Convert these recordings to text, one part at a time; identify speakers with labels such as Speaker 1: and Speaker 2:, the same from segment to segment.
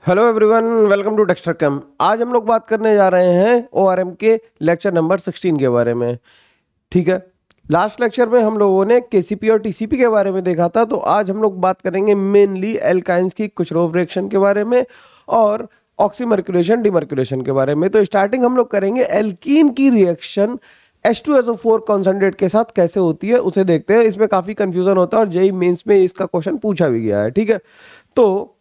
Speaker 1: Hello everyone, welcome to Texture Cam. आज हम लोग बात करने जा रहे हैं ओआरएम के लेक्चर नंबर 16 के बारे में। ठीक है, लास्ट लेक्चर में हम लोगों ने केसीपी और टीसीपी के बारे में देखा था, तो आज हम लोग बात करेंगे मेनली एल्काइंस की कुछरोव रिएक्शन के बारे में और ऑक्सीमर्क्यूरेशन डिमर्क्यूरेशन के बारे में। तो स्टार्टिंग हम लोग करेंगे एल्कीन की रिएक्शन H2SO4 कॉन्सेंट्रेट के साथ कैसे होती है उसे देखते हैं। इसमें काफी कंफ्यूजन होता है और जेईई मेंस में इसका क्वेश्चन पूछा भी गया है। ठीक है, तो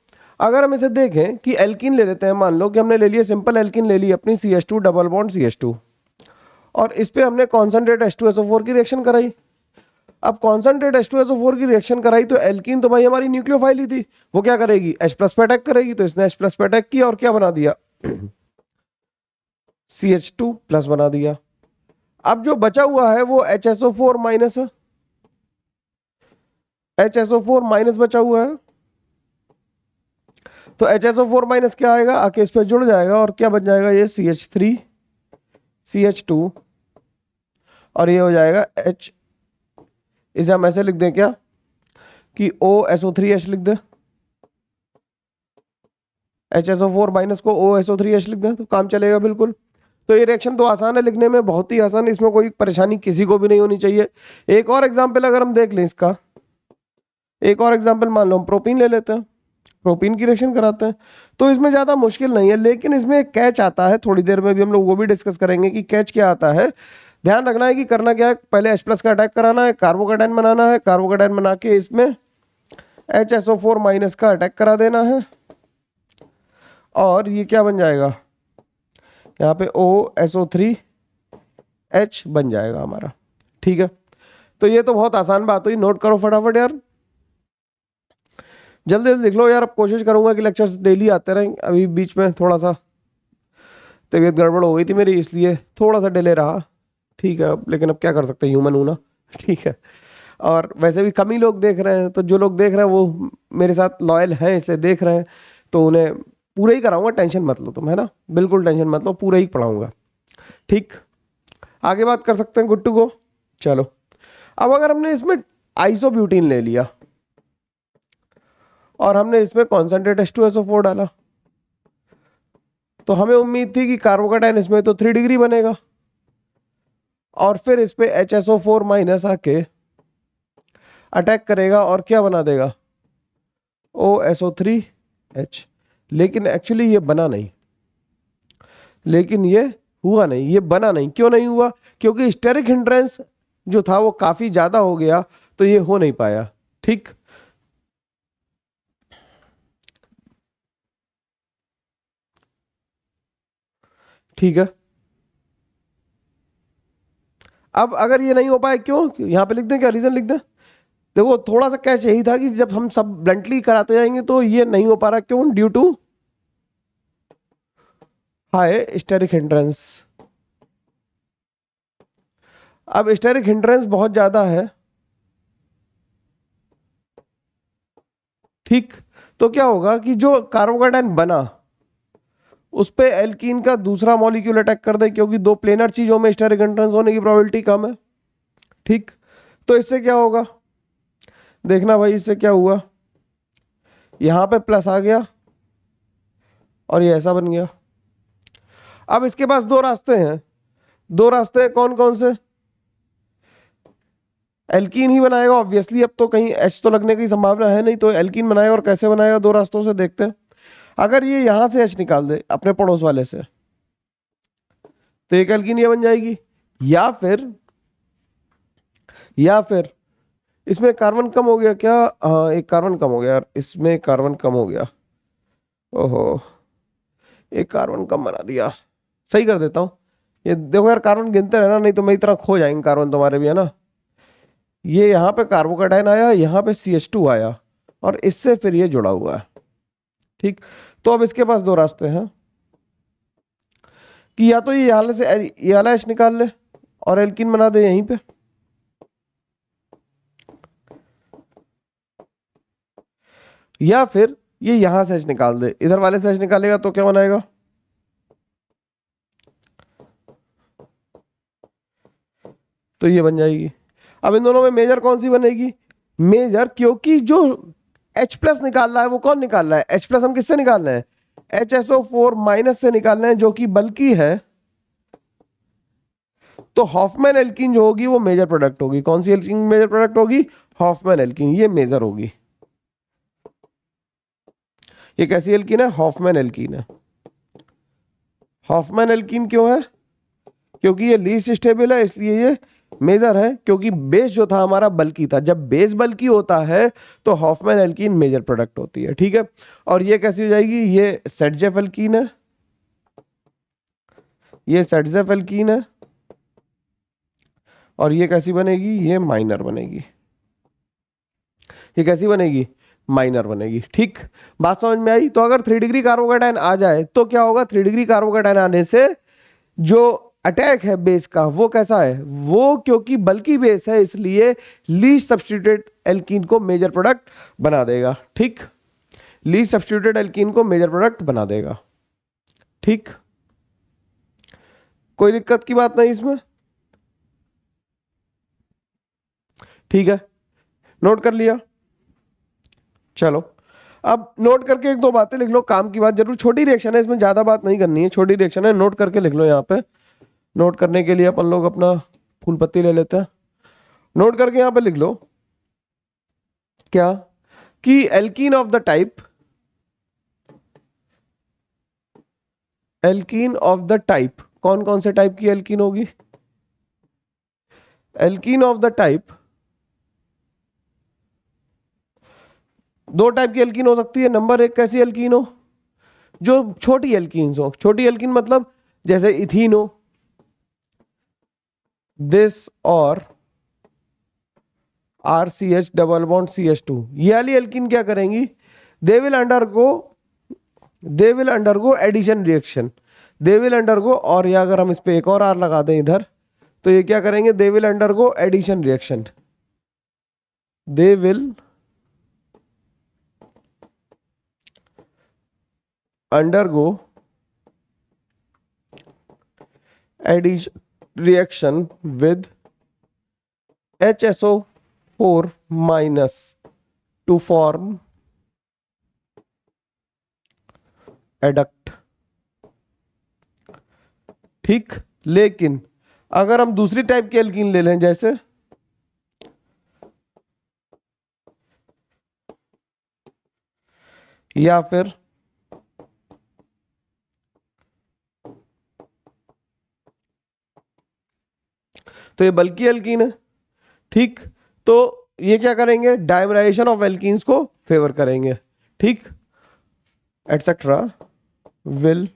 Speaker 1: अगर हम इसे देखें कि एल्कीन ले लेते हैं, मान लो कि हमने ले लिया सिंपल एल्कीन ले ली अपनी CH2 डबल बॉन्ड CH2 और इस पे हमने कॉन्सेंट्रेट H2SO4 की रिएक्शन कराई। अब कॉन्सेंट्रेट H2SO4 की रिएक्शन कराई तो एल्कीन तो भाई हमारी न्यूक्लियोफाइल ही थी, वो क्या करेगी H प्लस पे अटैक करेगी, तो इसने H प्लस पे अटैक किया और क्या बना दिया CH2 प्लस बना दिया। अब जो बचा हुआ है वो HSO4 माइनस है, HSO4 माइनस बचा हुआ है, तो HSO4 माइनस क्या आएगा, आके इस पे जुड़ जाएगा और क्या बन जाएगा ये CH3 CH2 और ये हो जाएगा H। इसे हम ऐसे लिख दें क्या कि OSO3H लिख दें, HSO4 माइनस को OSO3H लिख दें तो काम चलेगा बिल्कुल। तो ये रिएक्शन तो आसान है लिखने में, बहुत ही आसान, इसमें कोई परेशानी किसी को भी नहीं होनी चाहिए। एक और एग्जाम्पल अगर हम देख लें इसका, एक और एग्जाम्पल मान लो हम प्रोपीन ले लेते हैं, प्रोपीन की रिएक्शन कराते हैं, तो इसमें ज़्यादा मुश्किल नहीं है, लेकिन इसमें एक कैच आता है, थोड़ी देर में भी हम लोग वो भी डिस्कस करेंगे कि कैच क्या आता है। ध्यान रखना है कि करना क्या है, पहले H प्लस का अटैक कराना है, कार्बोकेटाइन बनाना है, कार्बोकेटाइन बना के इसमें HSO4 माइनस का अटैक करा देना है और ये क्या बन जाएगा, यहाँ पे OSO3H बन जाएगा हमारा। ठीक है, तो ये तो बहुत आसान बात हुई, नोट करो फटाफट यार, जल्दी जल्दी लिख लो यार। अब कोशिश करूंगा कि लेक्चर्स डेली आते रहें। अभी बीच में थोड़ा सा तबीयत गड़बड़ हो गई थी मेरी, इसलिए थोड़ा सा डिले रहा। ठीक है, लेकिन अब क्या कर सकते हैं, ह्यूमन हूं ना। ठीक है, और वैसे भी कम ही लोग देख रहे हैं, तो जो लोग देख रहे हैं वो मेरे साथ लॉयल हैं इसलिए देख रहे हैं, तो उन्हें पूरा ही कराऊंगा, टेंशन मत लो तुम, है ना, बिल्कुल टेंशन मत लो, पूरा ही पढ़ाऊंगा। ठीक, आगे बात कर सकते हैं, गुड टू गो। चलो, अब अगर हमने इसमें आइसोब्यूटीन ले लिया और हमने इसमें कॉन्सेंट्रेट H2SO4 डाला, तो हमें उम्मीद थी कि कार्बोकेटाइन इसमें तो 3 डिग्री बनेगा और फिर इस पे HSO4 माइनस आके अटैक करेगा और क्या बना देगा OSO3H। लेकिन एक्चुअली ये बना नहीं, लेकिन ये हुआ नहीं, ये बना नहीं। क्यों नहीं हुआ, क्योंकि स्टेरिक हिंड्रेंस जो था वो काफी ज्यादा हो गया, तो ये हो नहीं पाया। ठीक, ठीक है। अब अगर ये नहीं हो पाया क्यों, यहां पे लिख दें क्या, रीजन लिख दें। देखो थोड़ा सा कैच यही था कि जब हम सब ब्लंटली कराते जाएंगे तो ये नहीं हो पा रहा, क्यों, due to high steric hindrance. अब स्टेरिक हिंड्रेंस बहुत ज्यादा है, ठीक, तो क्या होगा कि जो कार्बोकेटाइन बना उस पे एल्कीन का दूसरा मॉलिक्यूल अटैक कर दे, क्योंकि दो प्लेनर चीजों में स्टेरिक हिंड्रेंस होने की प्रोबेबिलिटी कम है। ठीक, तो इससे क्या होगा, देखना भाई, इससे क्या हुआ, यहां पे प्लस आ गया और ये ऐसा बन गया। अब इसके पास दो रास्ते हैं, दो रास्ते हैं, कौन कौन से, एल्कीन ही बनाएगा ऑब्वियसली, अब तो कहीं H तो लगने की संभावना है नहीं, तो एल्कीन बनाएगा। और कैसे बनाएगा, दो रास्तों से देखते हैं। अगर ये यहां से H निकाल दे अपने पड़ोस वाले से, तो एक एल्कीन ये बन जाएगी, या फिर इसमें कार्बन कम हो गया क्या, हाँ एक कार्बन कम हो गया यार, इसमें कार्बन कम हो गया, ओहो एक कार्बन कम बना दिया, सही कर देता हूँ। ये देखो यार, कार्बन गिनते रहना, नहीं तो मेरी तरह खो जाएंगे कार्बन तुम्हारे भी, है ना। ये यहाँ पे कार्बोकेटाइन आया, यहाँ पे CH2 आया और इससे फिर ये जुड़ा हुआ है। ठीक, तो अब इसके पास दो रास्ते हैं कि या तो ये यहाँ से ये वाला H निकाल ले और एल्कीन बना दे यहीं पे, या फिर ये यहां से H निकाल दे, इधर वाले से H निकालेगा तो क्या बनाएगा, तो ये बन जाएगी। अब इन दोनों में मेजर कौन सी बनेगी, मेजर, क्योंकि जो H प्लस निकाल रहा है वो कौन निकाल रहा है, H प्लस हम किससे निकाल रहे हैं, HSO4 माइनस से निकालना है जो कि बल्कि है, तो हॉफमैन एल्कीन जो होगी वो मेजर प्रोडक्ट होगी। कौन सी एल्कीन मेजर प्रोडक्ट होगी? हॉफमैन एल्कीन, ये मेजर होगी। ये कैसी एल्कीन है? हॉफमैन एल्कीन है। हॉफमैन एल्कीन क्यों है? क्योंकि ये लीस्ट स्टेबल है, इसलिए ये मेजर है, क्योंकि बेस जो था हमारा बल्की था। जब बेस बल्की होता है तो हॉफमैन एल्कीन मेजर प्रोडक्ट होती है, ठीक है। और ये कैसी हो जाएगी? ये सेटजेफ एल्कीन है, ये सेटजेफ एल्कीन है, और ये कैसी बनेगी? ये माइनर बनेगी। ये कैसी बनेगी? माइनर बनेगी, ठीक। बात समझ में आई? तो अगर 3 डिग्री कार्बोकेटायन आ जाए तो क्या होगा? 3 डिग्री कार्बोकेटायन आने से जो अटैक है बेस का वो कैसा है? वो क्योंकि बल्कि बेस है इसलिए लीस्ट सब्स्टिट्यूटेड एल्कीन को मेजर प्रोडक्ट बना देगा, ठीक। लीस्ट सब्स्टिट्यूटेड एल्कीन को मेजर प्रोडक्ट बना देगा, ठीक। कोई दिक्कत की बात नहीं इसमें, ठीक है। नोट कर लिया? चलो अब नोट करके एक दो बातें लिख लो, काम की बात जरूर। छोटी रिएक्शन है, इसमें ज्यादा बात नहीं करनी है, छोटी रिएक्शन है, नोट करके लिख लो यहाँ पे। नोट करने के लिए अपन लोग अपना फूल पत्ती ले लेते हैं। नोट करके यहाँ पे लिख लो क्या, कि alkene of the type, alkene of the type, कौन कौन से टाइप की एल्कीन होगी? एल्कीन ऑफ द टाइप, दो टाइप की एल्कीन हो सकती है। नंबर एक, कैसी एल्कीन हो? जो छोटी एल्कीन्स हो। छोटी एल्कीन मतलब जैसे इथीन हो, दिस और RCH डबल बॉन्ड CH2, ये वाली एल्कीन क्या करेंगी? They will undergo, they will undergo addition reaction, they will undergo, और या अगर हम इस पे एक और आर लगा दें इधर, तो ये क्या करेंगे? They will undergo addition reaction, they will undergo addition reaction with HSO4 minus to form adduct, ठीक। लेकिन अगर हम दूसरी टाइप की एल्कीन ले लें, जैसे या फिर तो ये बल्कि एल्कीन है, ठीक। तो ये क्या करेंगे? डायमराइजेशन ऑफ एल्कीन्स को फेवर करेंगे, ठीक। Etcetera will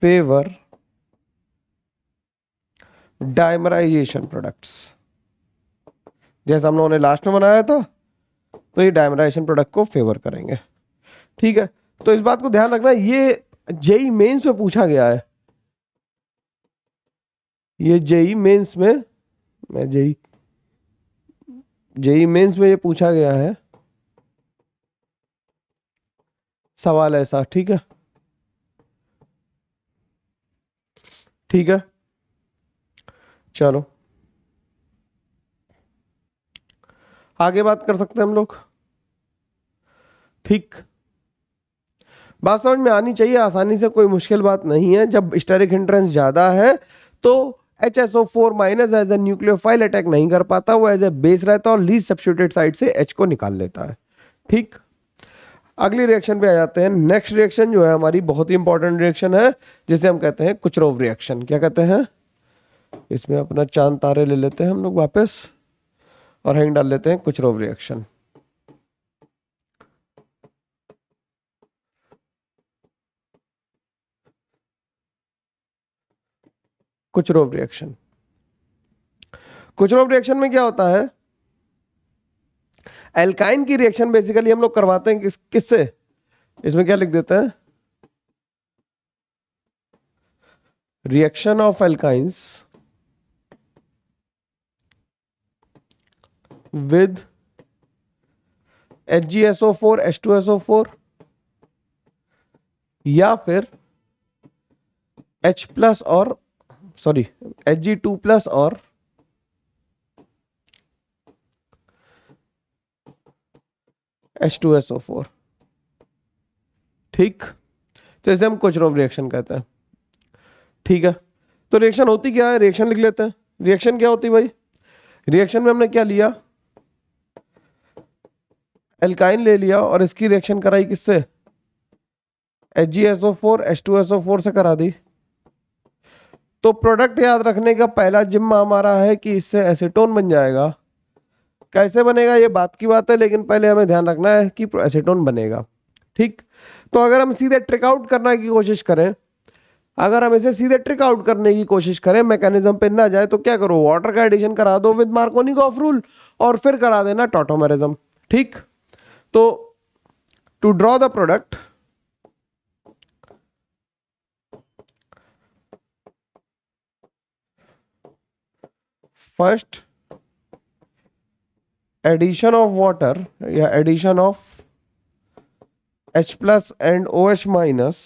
Speaker 1: favour dimerisation products, जैसा हम लोगों ने लास्ट में बनाया था, तो ये डायमराइजेशन प्रोडक्ट को फेवर करेंगे, ठीक है। तो इस बात को ध्यान रखना, ये जेई मेंस में पूछा गया है, ये जेई मेंस में, मैं जेई जेई मेंस में ये पूछा गया है सवाल ऐसा, ठीक है, ठीक है। चलो आगे बात कर सकते हैं हम लोग, ठीक। बात समझ में आनी चाहिए आसानी से, कोई मुश्किल बात नहीं है। जब स्टेरिक हिंड्रेंस ज्यादा है तो HSO4 minus as a nucleophile attack नहीं कर पाता, वो एज ए बेस रहता है और लीस्ट सब्स्टिट्यूटेड साइड से H को निकाल लेता है, ठीक। अगली रिएक्शन पे आ जाते हैं। नेक्स्ट रिएक्शन जो है हमारी बहुत ही इंपॉर्टेंट रिएक्शन है, जिसे हम कहते हैं कुचरोव रिएक्शन। क्या कहते हैं? इसमें अपना चांद तारे ले लेते हैं हम लोग वापस, और हेंग डाल लेते हैं कुचरोव रिएक्शन। कुचरोव रिएक्शन, कुचरोव रिएक्शन में क्या होता है? एल्काइन की रिएक्शन बेसिकली हम लोग करवाते हैं किससे? इसमें क्या लिख देते हैं? Reaction of alkynes with HgSO4 H2SO4, या फिर H प्लस और सॉरी Hg2 प्लस और H2SO4, ठीक, तो इसे हम कोचरोव रिएक्शन कहते हैं। ठीक है, तो रिएक्शन होती क्या है, रिएक्शन लिख लेते हैं। रिएक्शन क्या होती है भाई, रिएक्शन में हमने क्या लिया, एल्काइन ले लिया और इसकी रिएक्शन कराई किससे, HgSO4 H2SO4 से करा दी। तो प्रोडक्ट याद रखने का पहला जिम्मा हमारा है कि इससे एसीटोन बन जाएगा। कैसे बनेगा ये बात की बात है, लेकिन पहले हमें ध्यान रखना है कि एसीटोन बनेगा। ठीक, तो अगर हम सीधे ट्रिक आउट करने की कोशिश करें, अगर हम इसे सीधे ट्रिक आउट करने की कोशिश करें, मैकेनिज्म पे ना जाए, तो क्या करो, वाटर का एडिशन करा दो विद मार्कोनिकॉफ रूल और फिर करा देना टॉटोमेरिज्म। ठीक, तो to draw the product, first addition of water या addition of H plus and OH minus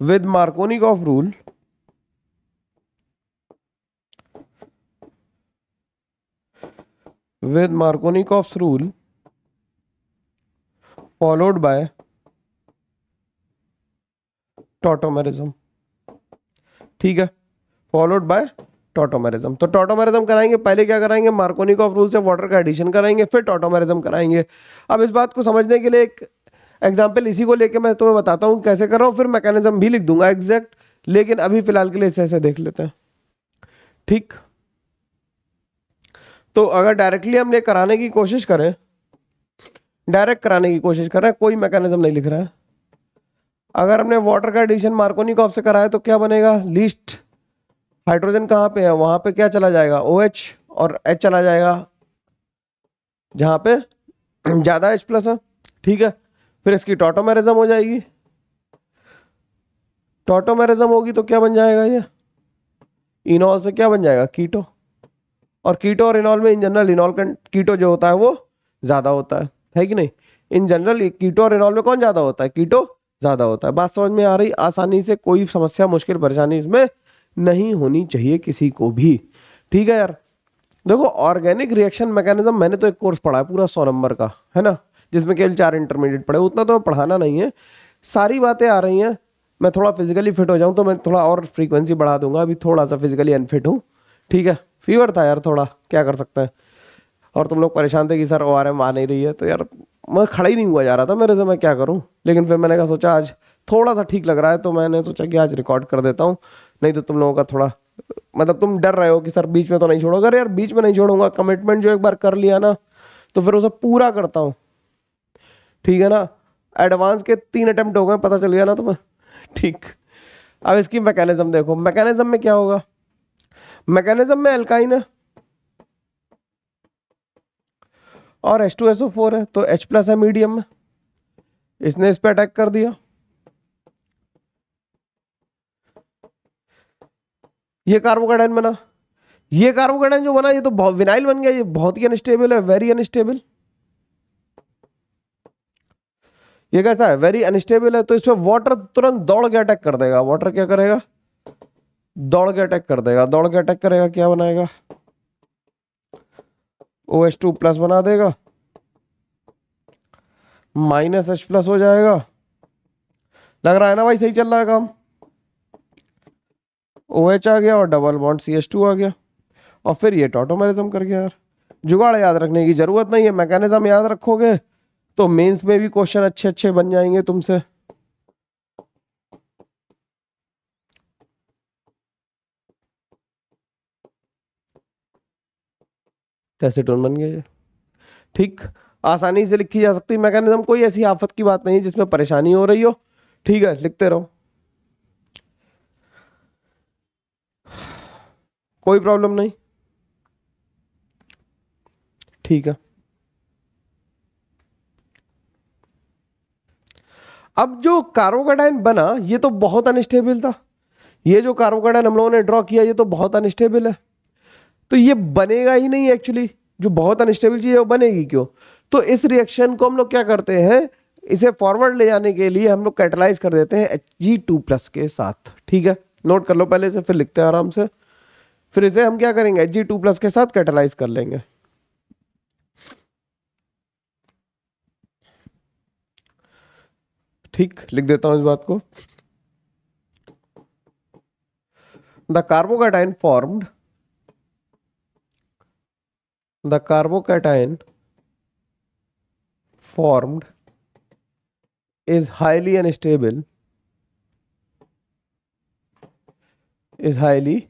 Speaker 1: with Markovnikov rule followed by tautomerism. ठीक है, फॉलोड बाय टॉटोमेरिज्म। तो टॉटोमेरिज्म कराएंगे, पहले क्या कराएंगे, मार्कोनिकॉफ रूल से वाटर का एडिशन कराएंगे, फिर टॉटोमेरिज्म कराएंगे। अब इस बात को समझने के लिए एक एग्जांपल इसी को लेके मैं तुम्हें बताता हूँ कैसे कर रहा हूँ, फिर मैकेनिज्म भी लिख दूंगा एग्जैक्ट, लेकिन अभी फिलहाल के लिए इसे ऐसे देख लेते हैं। ठीक, तो अगर डायरेक्टली हमने कराने की कोशिश करें, डायरेक्ट कराने की कोशिश कर रहे हैं, कोई मैकेनिज्म नहीं लिख रहा है। अगर हमने वाटर का एडिशन मार्कोनिकॉफ से कराया तो क्या बनेगा, लीस्ट हाइड्रोजन कहाँ पे है, वहां पे क्या चला जाएगा, OH और H चला जाएगा जहां पे ज्यादा H प्लस है। ठीक है, फिर इसकी टॉटोमेरिज्म हो जाएगी, टॉटोमेरिज्म होगी तो क्या बन जाएगा, ये इनॉल से क्या बन जाएगा, कीटो, और कीटो और इनॉल में इन जनरल इनॉल कीटो जो होता है वो ज्यादा होता है कि नहीं, इन जनरल कीटो और इनॉल में कौन ज्यादा होता है, कीटो ज्यादा होता है। बात समझ में आ रही, आसानी से, कोई समस्या मुश्किल परेशानी इसमें नहीं होनी चाहिए किसी को भी। ठीक है यार, देखो ऑर्गेनिक रिएक्शन मैकेनिज्म मैंने तो एक कोर्स पढ़ा है पूरा 100 नंबर का, है ना, जिसमें केवल 4 इंटरमीडिएट पढ़े, उतना तो पढ़ाना नहीं है, सारी बातें आ रही हैं। मैं थोड़ा फिजिकली फिट हो जाऊं तो मैं थोड़ा और फ्रीक्वेंसी बढ़ा दूंगा, अभी थोड़ा सा फिजिकली अनफिट हूँ। ठीक है, फीवर था यार थोड़ा, क्या कर सकते हैं, और तुम लोग परेशान थे कि सर ORM आ नहीं रही है, तो यार मैं खड़ा ही नहीं हुआ जा रहा था मेरे से, मैं क्या करूं, लेकिन फिर मैंने कहा सोचा आज थोड़ा सा ठीक लग रहा है, तो मैंने सोचा कि आज रिकॉर्ड कर देता हूँ, नहीं तो तुम लोगों का थोड़ा, मतलब तुम डर रहे हो कि सर बीच में तो नहीं छोड़ोगे, अरे यार बीच में नहीं छोड़ूंगा, कमिटमेंट जो एक बार कर लिया ना तो फिर उसे पूरा करता हूँ। ठीक है ना, एडवांस के 3 अटेम्प्ट हो गए, पता चल गया ना तुम्हें। ठीक, अब इसकी मैकेनिज्म देखो, मैकेनिज्म में क्या होगा, मैकेनिज्म में एल्काइन है और H2SO4 है, तो H प्लस है मीडियम में, इसने इस पे अटैक कर दिया, ये कार्बोकेटाइन बना, ये कार्बोकेटाइन जो बना ये तो बहुत विनाइल बन गया, ये बहुत ही अनस्टेबल है, वेरी अनस्टेबल। ये कैसा है, वेरी अनस्टेबल है, तो इसमें वाटर तुरंत दौड़ के अटैक कर देगा, वाटर क्या करेगा, दौड़ के अटैक कर देगा, दौड़ के अटैक करेगा, क्या बनाएगा, OH2 प्लस बना देगा, माइनस H प्लस हो जाएगा। लग रहा है ना भाई सही चल रहा है काम, OH आ गया और डबल बॉन्ड CH2 आ गया, और फिर ये टॉटोमेरिज्म कर गया यार। जुगाड़ याद रखने की जरूरत नहीं है, मैकेनिज्म याद रखोगे तो मेंस में भी क्वेश्चन अच्छे अच्छे बन जाएंगे तुमसे। एसीटोन बन गया ये। ठीक, आसानी से लिखी जा सकती मैकेनिज्म, कोई ऐसी आफत की बात नहीं जिसमें परेशानी हो रही हो। ठीक है, लिखते रहो, कोई प्रॉब्लम नहीं। ठीक है, अब जो कार्बोकेटाइन बना ये तो बहुत अनस्टेबल था, ये जो कार्बोकेटाइन हम लोगों ने ड्रॉ किया ये तो बहुत अनस्टेबल है, तो ये बनेगा ही नहीं एक्चुअली, जो बहुत अनस्टेबल चीज है वो बनेगी क्यों। तो इस रिएक्शन को हम लोग क्या करते हैं, इसे फॉरवर्ड ले जाने के लिए हम लोग कैटलाइज कर देते हैं Hg2 प्लस के साथ। ठीक है, नोट कर लो पहले से, फिर लिखते हैं आराम से, फिर इसे हम क्या करेंगे Hg2 प्लस के साथ कैटलाइज कर लेंगे। ठीक, लिख देता हूं इस बात को। The carbocation formed, the carbocation formed is highly unstable, is highly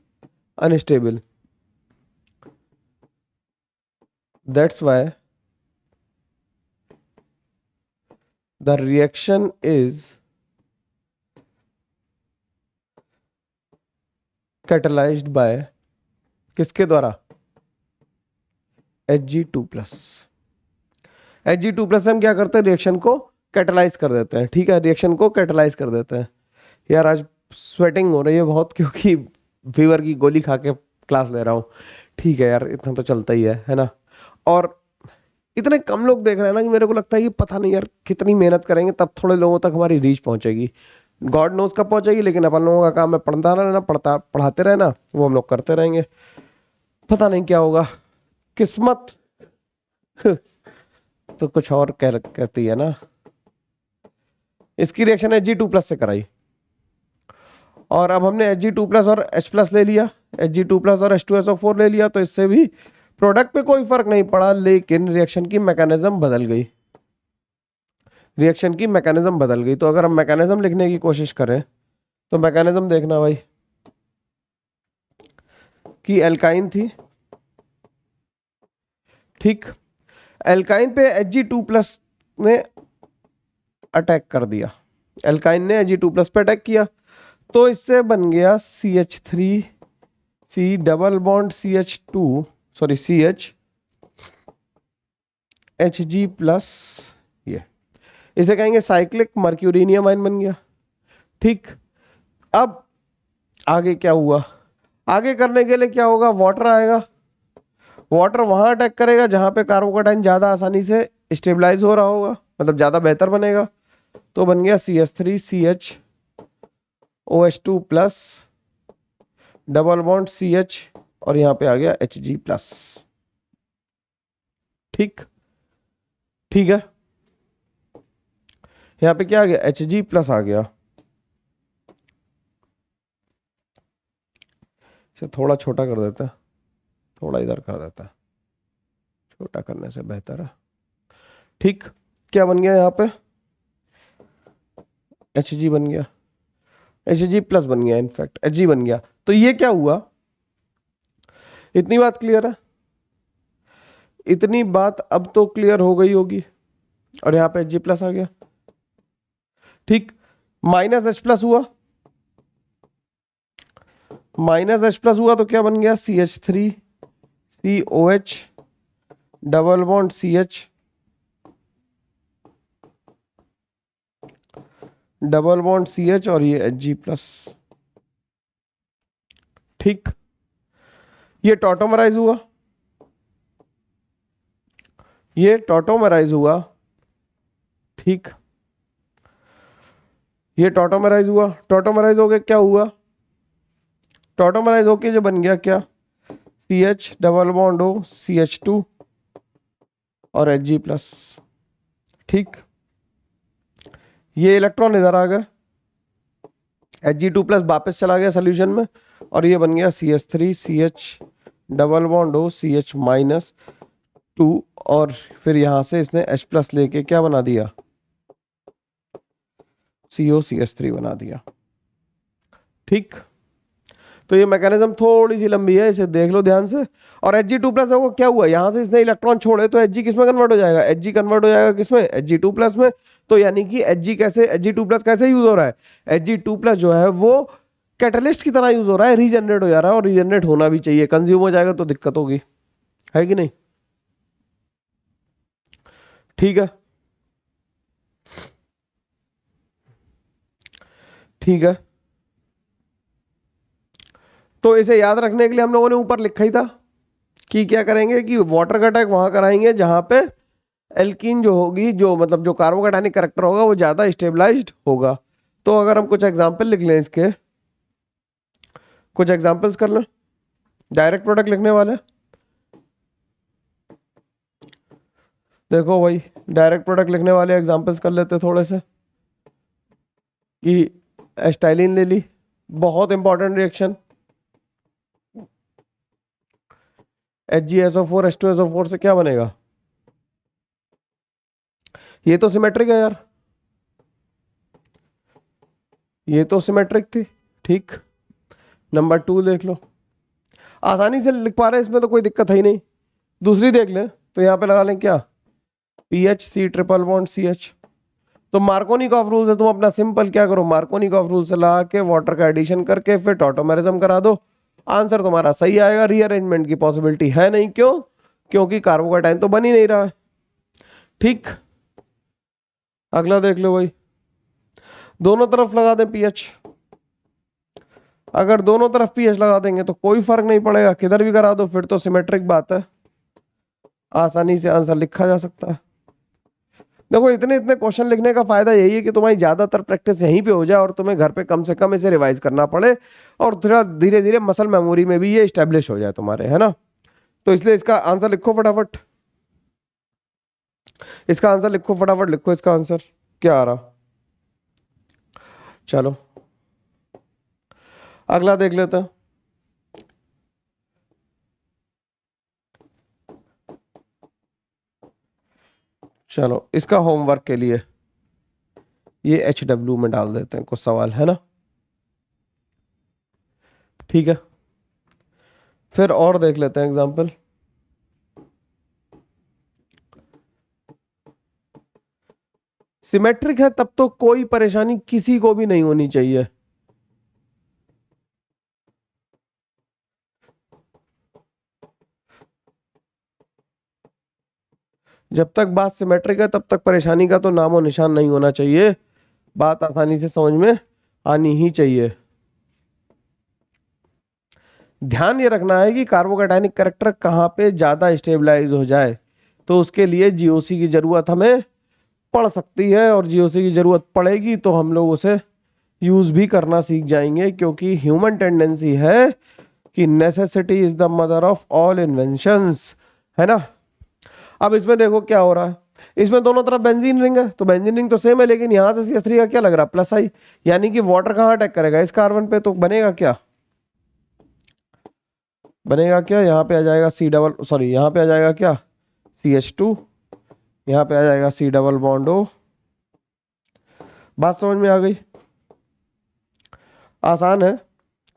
Speaker 1: unstable. That's why the reaction is catalyzed by किसके द्वारा? Hg2+। Hg2+ हम क्या करते हैं, रिएक्शन को कैटलाइज कर देते हैं। ठीक है, रिएक्शन को कैटलाइज कर देते हैं। यार आज स्वेटिंग हो रही है बहुत, क्योंकि फीवर की गोली खा के क्लास ले रहा हूँ। ठीक है यार, इतना तो चलता ही है ना। और इतने कम लोग देख रहे हैं ना कि मेरे को लगता है कि पता नहीं यार कितनी मेहनत करेंगे तब थोड़े लोगों तक हमारी रीच पहुंचेगी। गॉड नोज कब पहुंचेगी, लेकिन अपन लोगों का काम है पढ़ता रहना, पढ़ाते रहना, वो हम लोग करते रहेंगे। पता नहीं क्या होगा, किस्मत तो कुछ और कहती है ना। इसकी रिएक्शन Hg2+ से कराई, और अब हमने Hg2+ और H+ ले लिया, Hg2+ और H2SO4 ले लिया, तो इससे भी प्रोडक्ट पे कोई फर्क नहीं पड़ा, लेकिन रिएक्शन की मैकेनिज्म बदल गई। रिएक्शन की मैकेनिज्म बदल गई। तो अगर हम मैकेनिज्म लिखने की कोशिश करें तो मैकेनिज्म देखना भाई कि एल्काइन थी, ठीक, एल्काइन पे Hg2+ ने अटैक कर दिया, एल्काइन ने Hg2+ पे अटैक किया, तो इससे बन गया CH3C double bond CH2 sorry CH Hg+, ये इसे कहेंगे साइक्लिक मर्क्यूरिनियम आयन बन गया। ठीक, अब आगे क्या हुआ, आगे करने के लिए क्या होगा, वाटर आएगा, वाटर वहां अटैक करेगा जहां पे कार्बोकैटायन ज्यादा आसानी से स्टेबलाइज हो रहा होगा, मतलब ज्यादा बेहतर बनेगा, तो बन गया CH3CHOH2+ डबल बॉन्ड CH और यहां पे आ गया Hg+। ठीक, ठीक है, यहां पे क्या आ गया, Hg+ आ गया। इसे थोड़ा छोटा कर देता है, थोड़ा इधर कर देता है, छोटा करने से बेहतर है। ठीक, क्या बन गया, यहाँ पे Hg बन गया, Hg+ बन गया, इनफैक्ट Hg बन गया। तो ये क्या हुआ, इतनी बात क्लियर है, इतनी बात अब तो क्लियर हो गई होगी। और यहाँ पे Hg+ आ गया। ठीक, -H+ हुआ, -H+ हुआ तो क्या बन गया, CH3COH double bond CH double bond CH और ये Hg+। ठीक, ये टॉटोमराइज हुआ, ये टॉटोमराइज हुआ। ठीक, ये टॉटोमराइज हुआ, टॉटोमराइज हो गया, क्या हुआ, टॉटोमराइज होके जो बन गया क्या, CH double bond O CH2 और Hg+। ठीक, ये इलेक्ट्रॉन इधर आ गया, Hg2+ वापस चला गया सोल्यूशन में, और ये बन गया CH3CH double bond O CH-2 और फिर यहां से इसने H+ लेके क्या बना दिया, COCH3 बना दिया। ठीक, तो ये मैकेनिज्म थोड़ी सी लंबी है, इसे देख लो ध्यान से। और Hg2+ को क्या हुआ, यहां से इसने इलेक्ट्रॉन छोड़े तो Hg किस में कन्वर्ट हो जाएगा, Hg कन्वर्ट हो जाएगा किसमें, Hg2+ में। तो यानी कि Hg2+ कैसे यूज हो रहा है, Hg2+ जो है वो कैटलिस्ट की तरह यूज हो रहा है, रीजनरेट हो जा रहा है, और रीजनरेट होना भी चाहिए, कंज्यूम हो जाएगा तो दिक्कत होगी, है कि नहीं। ठीक है, ठीक है, तो इसे याद रखने के लिए हम लोगों ने ऊपर लिखा ही था कि क्या करेंगे कि वाटर का अटैक वहां कराएंगे जहां पे एल्कीन जो होगी, जो मतलब जो कार्बोकैटायनिक कैरेक्टर होगा वो ज्यादा स्टेबलाइज्ड होगा। तो अगर हम कुछ एग्जांपल लिख लें इसके, कुछ एग्जांपल्स कर लें, डायरेक्ट प्रोडक्ट लिखने वाले, देखो भाई डायरेक्ट प्रोडक्ट लिखने वाले एग्जांपल्स कर लेते थोड़े से। कि एस्टाइलिन ले ली, बहुत इंपॉर्टेंट रिएक्शन। HgSO4 H2SO4 से क्या बनेगा? ये तो सिमेट्रिक है यार, ये तो सिमेट्रिक थी। ठीक, नंबर 2 देख लो, आसानी से लिख पा रहे हैं, इसमें तो कोई दिक्कत है ही नहीं। दूसरी देख लें तो यहाँ पे लगा लें क्या, PHC ट्रिपल बॉन्ड CH। तो मार्कोनिकॉफ रूल से तुम अपना सिंपल क्या करो, मार्कोनिकॉफ रूल से लगा के वाटर का एडिशन करके फिर टॉटोमेरिज्म करा दो, आंसर तुम्हारा सही आएगा। रीअरेंजमेंट की पॉसिबिलिटी है नहीं, क्यों? क्योंकि कार्बोकेटाइन तो बन ही नहीं रहा है। ठीक, अगला देख लो भाई, दोनों तरफ लगा दें पीएच। अगर दोनों तरफ पीएच लगा देंगे तो कोई फर्क नहीं पड़ेगा, किधर भी करा दो फिर तो सिमेट्रिक बात है, आसानी से आंसर लिखा जा सकता है। देखो इतने इतने क्वेश्चन लिखने का फायदा यही है कि तुम्हारी ज्यादातर प्रैक्टिस यहीं पे हो जाए और तुम्हें घर पे कम से कम इसे रिवाइज करना पड़े और थोड़ा धीरे धीरे मसल मेमोरी में भी ये स्टेब्लिश हो जाए तुम्हारे, है ना। तो इसलिए इसका आंसर लिखो फटाफट, इसका आंसर लिखो फटाफट, लिखो इसका आंसर क्या आ रहा। चलो अगला देख लेते हैं। चलो इसका होमवर्क के लिए ये HW में डाल देते हैं कुछ सवाल, है ना। ठीक है, फिर और देख लेते हैं एग्जाम्पल। सिमेट्रिक है तब तो कोई परेशानी किसी को भी नहीं होनी चाहिए। जब तक बात सिमेट्रिक है तब तक परेशानी का तो नामो निशान नहीं होना चाहिए, बात आसानी से समझ में आनी ही चाहिए। ध्यान ये रखना है कि कार्बोकैटायनिक कैरेक्टर कहाँ पे ज्यादा स्टेबलाइज हो जाए, तो उसके लिए जीओसी की जरूरत हमें पड़ सकती है, और जीओसी की जरूरत पड़ेगी तो हम लोग उसे यूज भी करना सीख जाएंगे, क्योंकि ह्यूमन टेंडेंसी है कि necessity is the mother of all inventions, है ना। अब इसमें देखो क्या हो रहा है, इसमें दोनों तरफ बेंजीन रिंग है तो बेंजीन रिंग तो सेम है, लेकिन यहां से CH3 का क्या लग रहा है, प्लस आई, यानी कि वाटर कहाँ अटैक करेगा, इस कार्बन पे, तो बनेगा क्या, बनेगा क्या, यहाँ पे आ जाएगा C डबल, सॉरी यहाँ पे आ जाएगा क्या CH2, यहाँ पे आ जाएगा C डबल बॉन्ड O। बात समझ में आ गई, आसान है,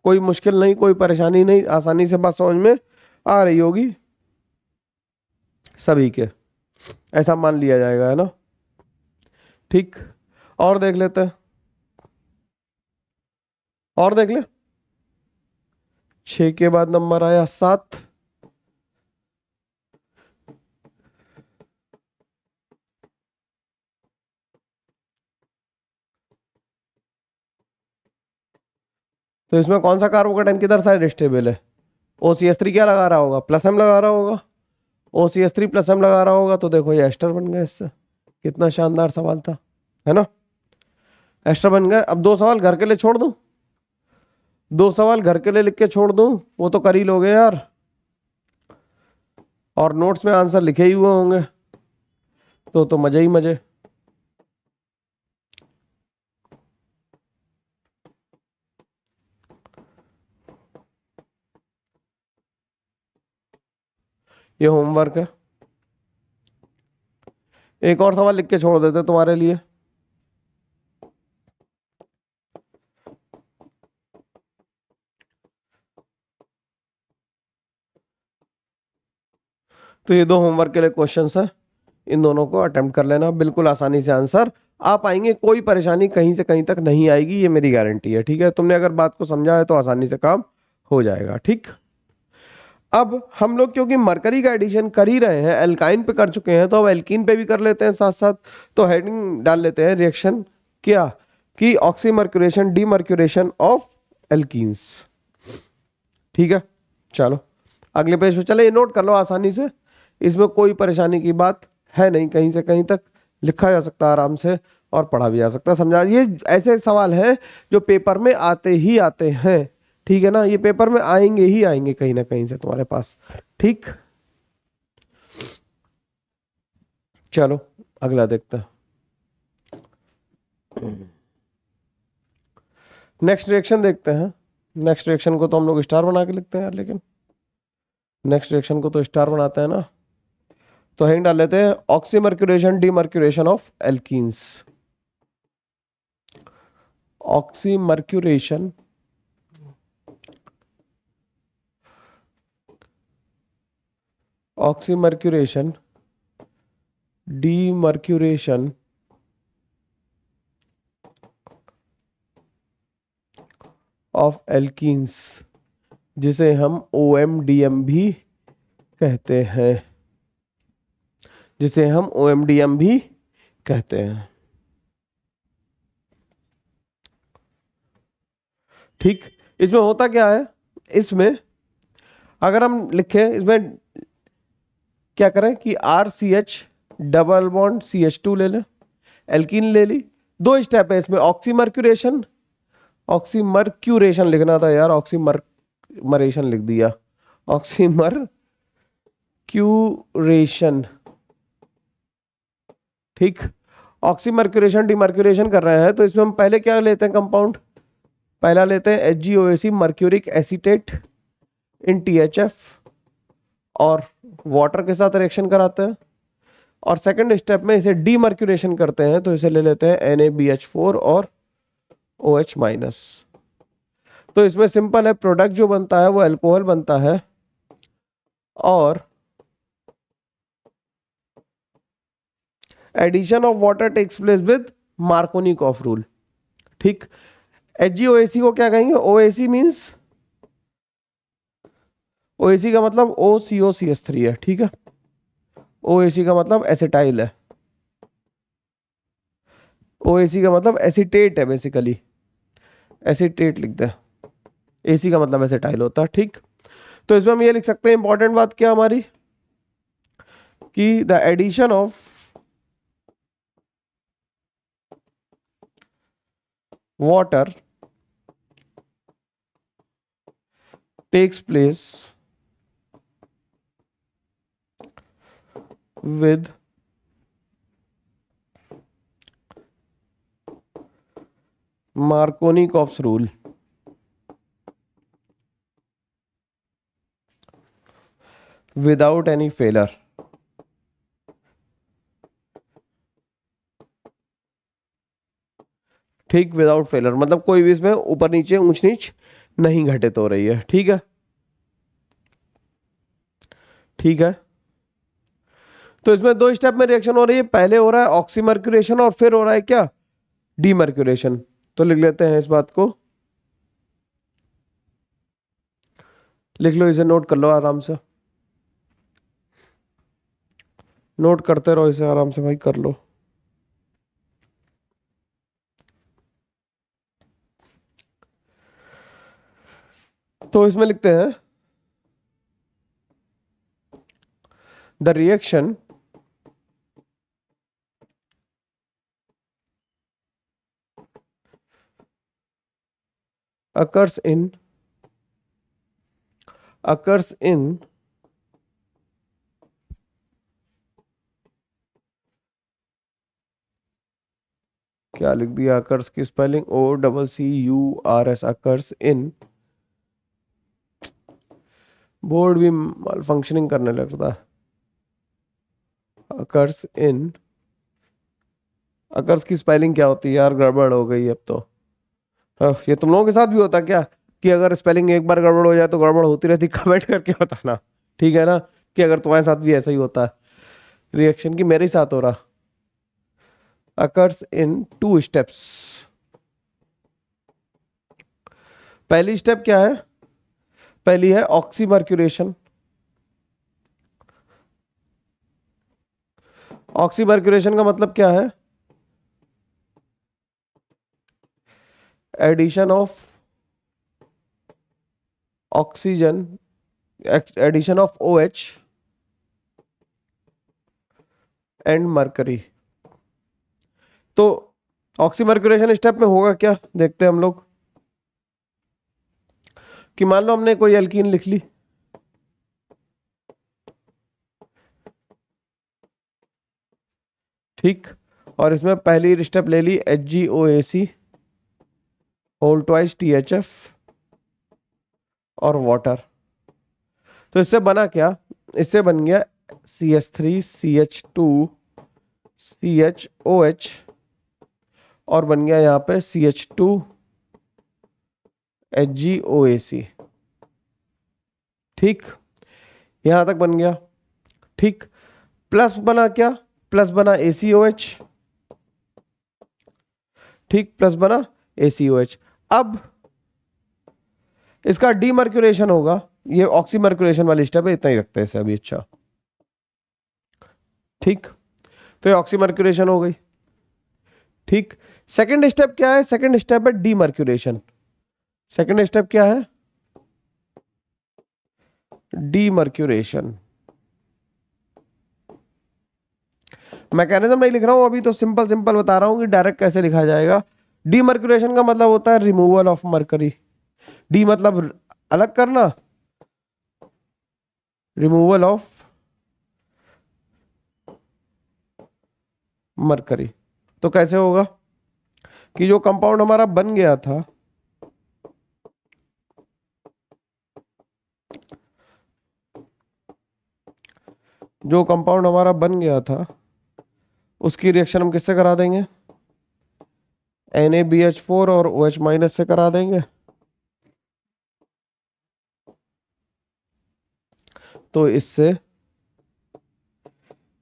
Speaker 1: कोई मुश्किल नहीं, कोई परेशानी नहीं, आसानी से बात समझ में आ रही होगी सभी के, ऐसा मान लिया जाएगा, है ना। ठीक, और देख लेते हैं, और देख ले, 6 के बाद नंबर आया 7। तो इसमें कौन सा कार्बोकेटाइन किधर साइड स्टेबल है, OCH3 क्या लगा रहा होगा, प्लस M लगा रहा होगा, OCH3 प्लस M लगा रहा होगा, तो देखो ये एस्टर बन गया इससे, कितना शानदार सवाल था, है ना। एस्टर बन गया, अब 2 सवाल घर के लिए छोड़ दूं, 2 सवाल घर के लिए लिख के छोड़ दूं, वो तो कर ही लोगे यार, और नोट्स में आंसर लिखे ही हुए होंगे, तो मजे ही मजे। ये होमवर्क है, एक और सवाल लिख के छोड़ देते तुम्हारे लिए। तो ये 2 होमवर्क के लिए क्वेश्चंस है, इन दोनों को अटेम्प्ट कर लेना, बिल्कुल आसानी से आंसर आ पाएंगे, कोई परेशानी कहीं से कहीं तक नहीं आएगी, ये मेरी गारंटी है। ठीक है, तुमने अगर बात को समझा है तो आसानी से काम हो जाएगा। ठीक, अब हम लोग क्योंकि मरकरी का एडिशन कर ही रहे हैं, एल्काइन पे कर चुके हैं, तो अब एल्कीन पे भी कर लेते हैं साथ साथ। तो हेडिंग डाल लेते हैं रिएक्शन क्या, कि ऑक्सीमर्क्यूरेशन डीमर्क्यूरेशन ऑफ एल्कीन्स। ठीक है, चलो अगले पेज पे चले, ये नोट कर लो आसानी से, इसमें कोई परेशानी की बात है नहीं, कहीं से कहीं तक लिखा जा सकता है आराम से और पढ़ा भी जा सकता है, समझा। ये ऐसे सवाल हैं जो पेपर में आते ही आते हैं, ठीक है ना, ये पेपर में आएंगे ही आएंगे कहीं ना कहीं से तुम्हारे पास। ठीक, चलो अगला देखते हैं। नेक्स्ट रिएक्शन देखते हैं। नेक्स्ट रिएक्शन को तो हम लोग स्टार बना के लिखते हैं यार, लेकिन नेक्स्ट रिएक्शन को तो स्टार बनाते हैं ना। तो हेडिंग डाल लेते हैं oxymercuration demercuration of alkenes. Oxymercuration oxymercuration demercuration of alkenes, जिसे हम OMDM भी कहते हैं, जिसे हम OMDM भी कहते हैं। ठीक, इसमें होता क्या है, इसमें अगर हम लिखें, इसमें क्या करें कि RCH डबल बॉन्ड CH2 ले लें, एल्कीन ले ली। दो स्टेप है इसमें, ऑक्सीमर्क्यूरेशन, ऑक्सीमर्क्यूरेशन लिखना था यार, ऑक्सीमरेशन लिख दिया, ऑक्सीमर्क्यूरेशन। ठीक, ऑक्सीमर्क्यूरेशन डीमर्क्यूरेशन कर रहे हैं, तो इसमें हम पहले क्या लेते हैं कंपाउंड, पहला लेते हैं HgOAC मर्क्यूरिक एसीटेट इन THF और वाटर के साथ रिएक्शन कराते हैं, और सेकंड स्टेप में इसे डीमर्क्यूरेशन करते हैं, तो इसे ले लेते हैं NaBH4 और OH माइनस। तो इसमें सिंपल है, प्रोडक्ट जो बनता है वो अल्कोहल बनता है, और addition of water takes place with Markovnikov rule. ठीक, HgOAC को क्या कहेंगे, OAC मींस, OAC का मतलब OCOCH3 है। ठीक है, OAC का मतलब एसिटाइल है, OAC का मतलब एसिटेट है, बेसिकली एसिटेट लिख दे, AC का मतलब एसिटाइल होता है। ठीक, तो इसमें हम ये लिख सकते हैं, इंपॉर्टेंट बात क्या हमारी, कि the addition of water takes place with Markovnikov's rule without any failure। ठीक, विदाउट फेलर मतलब कोई भी इसमें ऊपर नीचे ऊंच नीच नहीं घटित हो रही है। ठीक है, ठीक है। तो इसमें दो स्टेप में रिएक्शन हो रही है, पहले हो रहा है ऑक्सीमर्क्यूरेशन और फिर हो रहा है क्या, डीमर्क्यूरेशन। तो लिख लेते हैं इस बात को, लिख लो, इसे नोट कर लो आराम से, नोट करते रहो इसे आराम से भाई, कर लो। तो इसमें लिखते हैं द रिएक्शन occurs in क्या लिख दिया, अकर्स की spelling OCCURS, occurs in, board भी माल फंक्शनिंग करने लगता है, अकर्स इन, अकर्स की स्पेलिंग क्या होती है यार, गड़बड़ हो गई अब तो। ये तुम लोगों के साथ भी होता क्या, कि अगर स्पेलिंग एक बार गड़बड़ हो जाए तो गड़बड़ होती रहती, कमेंट करके बताना, ठीक है ना, कि अगर तुम्हारे साथ भी ऐसा ही होता है रिएक्शन की मेरे साथ हो रहा। Occurs in 2 steps. पहली स्टेप क्या है, पहली है ऑक्सीमर्क्यूरेशन। ऑक्सीमर्क्यूरेशन का मतलब क्या है, addition of oxygen, addition of OH and mercury. तो ऑक्सीमर्क्यूरेशन स्टेप में होगा क्या, देखते हैं हम लोग, कि मान लो हमने कोई एल्कीन लिख ली, ठीक, और इसमें पहली स्टेप ले ली HgOAC होल ट्वाइस THF और वाटर। तो इससे बना क्या, इससे बन गया CH3 CH2 CHOH और बन गया यहाँ पे CH2 HgOAC। ठीक, यहां तक बन गया। ठीक, प्लस बना क्या, प्लस बना ACOH। ठीक, प्लस बना ACOH। अब इसका डीमर्क्यूरेशन होगा, ये ऑक्सीमर्क्यूरेशन वाली स्टेप है, इतना ही रखते हैं इसे अभी। अच्छा, ठीक, तो ये ऑक्सीमर्क्यूरेशन हो गई। ठीक, सेकंड स्टेप क्या है, सेकंड स्टेप है डीमर्क्यूरेशन। सेकंड स्टेप क्या है, डीमर्क्यूरेशन। मैकेनिज्म नहीं लिख रहा हूं अभी, तो सिंपल सिंपल बता रहा हूं कि डायरेक्ट कैसे लिखा जाएगा। डीमर्क्यूरेशन का मतलब होता है रिमूवल ऑफ मरकरी। डी मतलब अलग करना, रिमूवल ऑफ मरकरी। तो कैसे होगा कि जो कंपाउंड हमारा बन गया था, जो कंपाउंड हमारा बन गया था उसकी रिएक्शन हम किससे करा देंगे, NaBH4 और OH माइनस से करा देंगे। तो इससे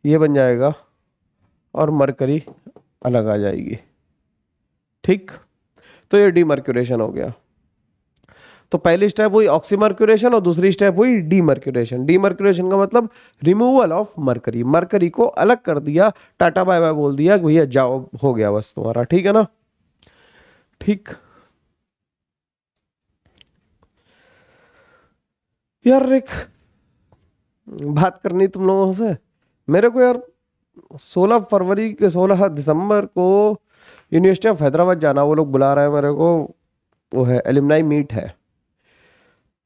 Speaker 1: ये बन जाएगा और मरकरी अलग आ जाएगी। ठीक, तो ये डीमर्क्यूरेशन हो गया। तो पहली स्टेप हुई ऑक्सीमर्क्यूरेशन और दूसरी स्टेप हुई डीमर्क्यूरेशन। डीमर्क्यूरेशन का मतलब रिमूवल ऑफ मरकरी, मरकरी को अलग कर दिया, टाटा बाय बाय बोल दिया, भैया जाओ, हो गया बस तुम्हारा। ठीक है ना। ठीक, यार एक बात करनी तुम लोगों से, मेरे को यार 16 फरवरी के 16 दिसंबर को यूनिवर्सिटी ऑफ हैदराबाद जाना, वो लोग बुला रहे हैं मेरे को, वो है एलुमनाई मीट है।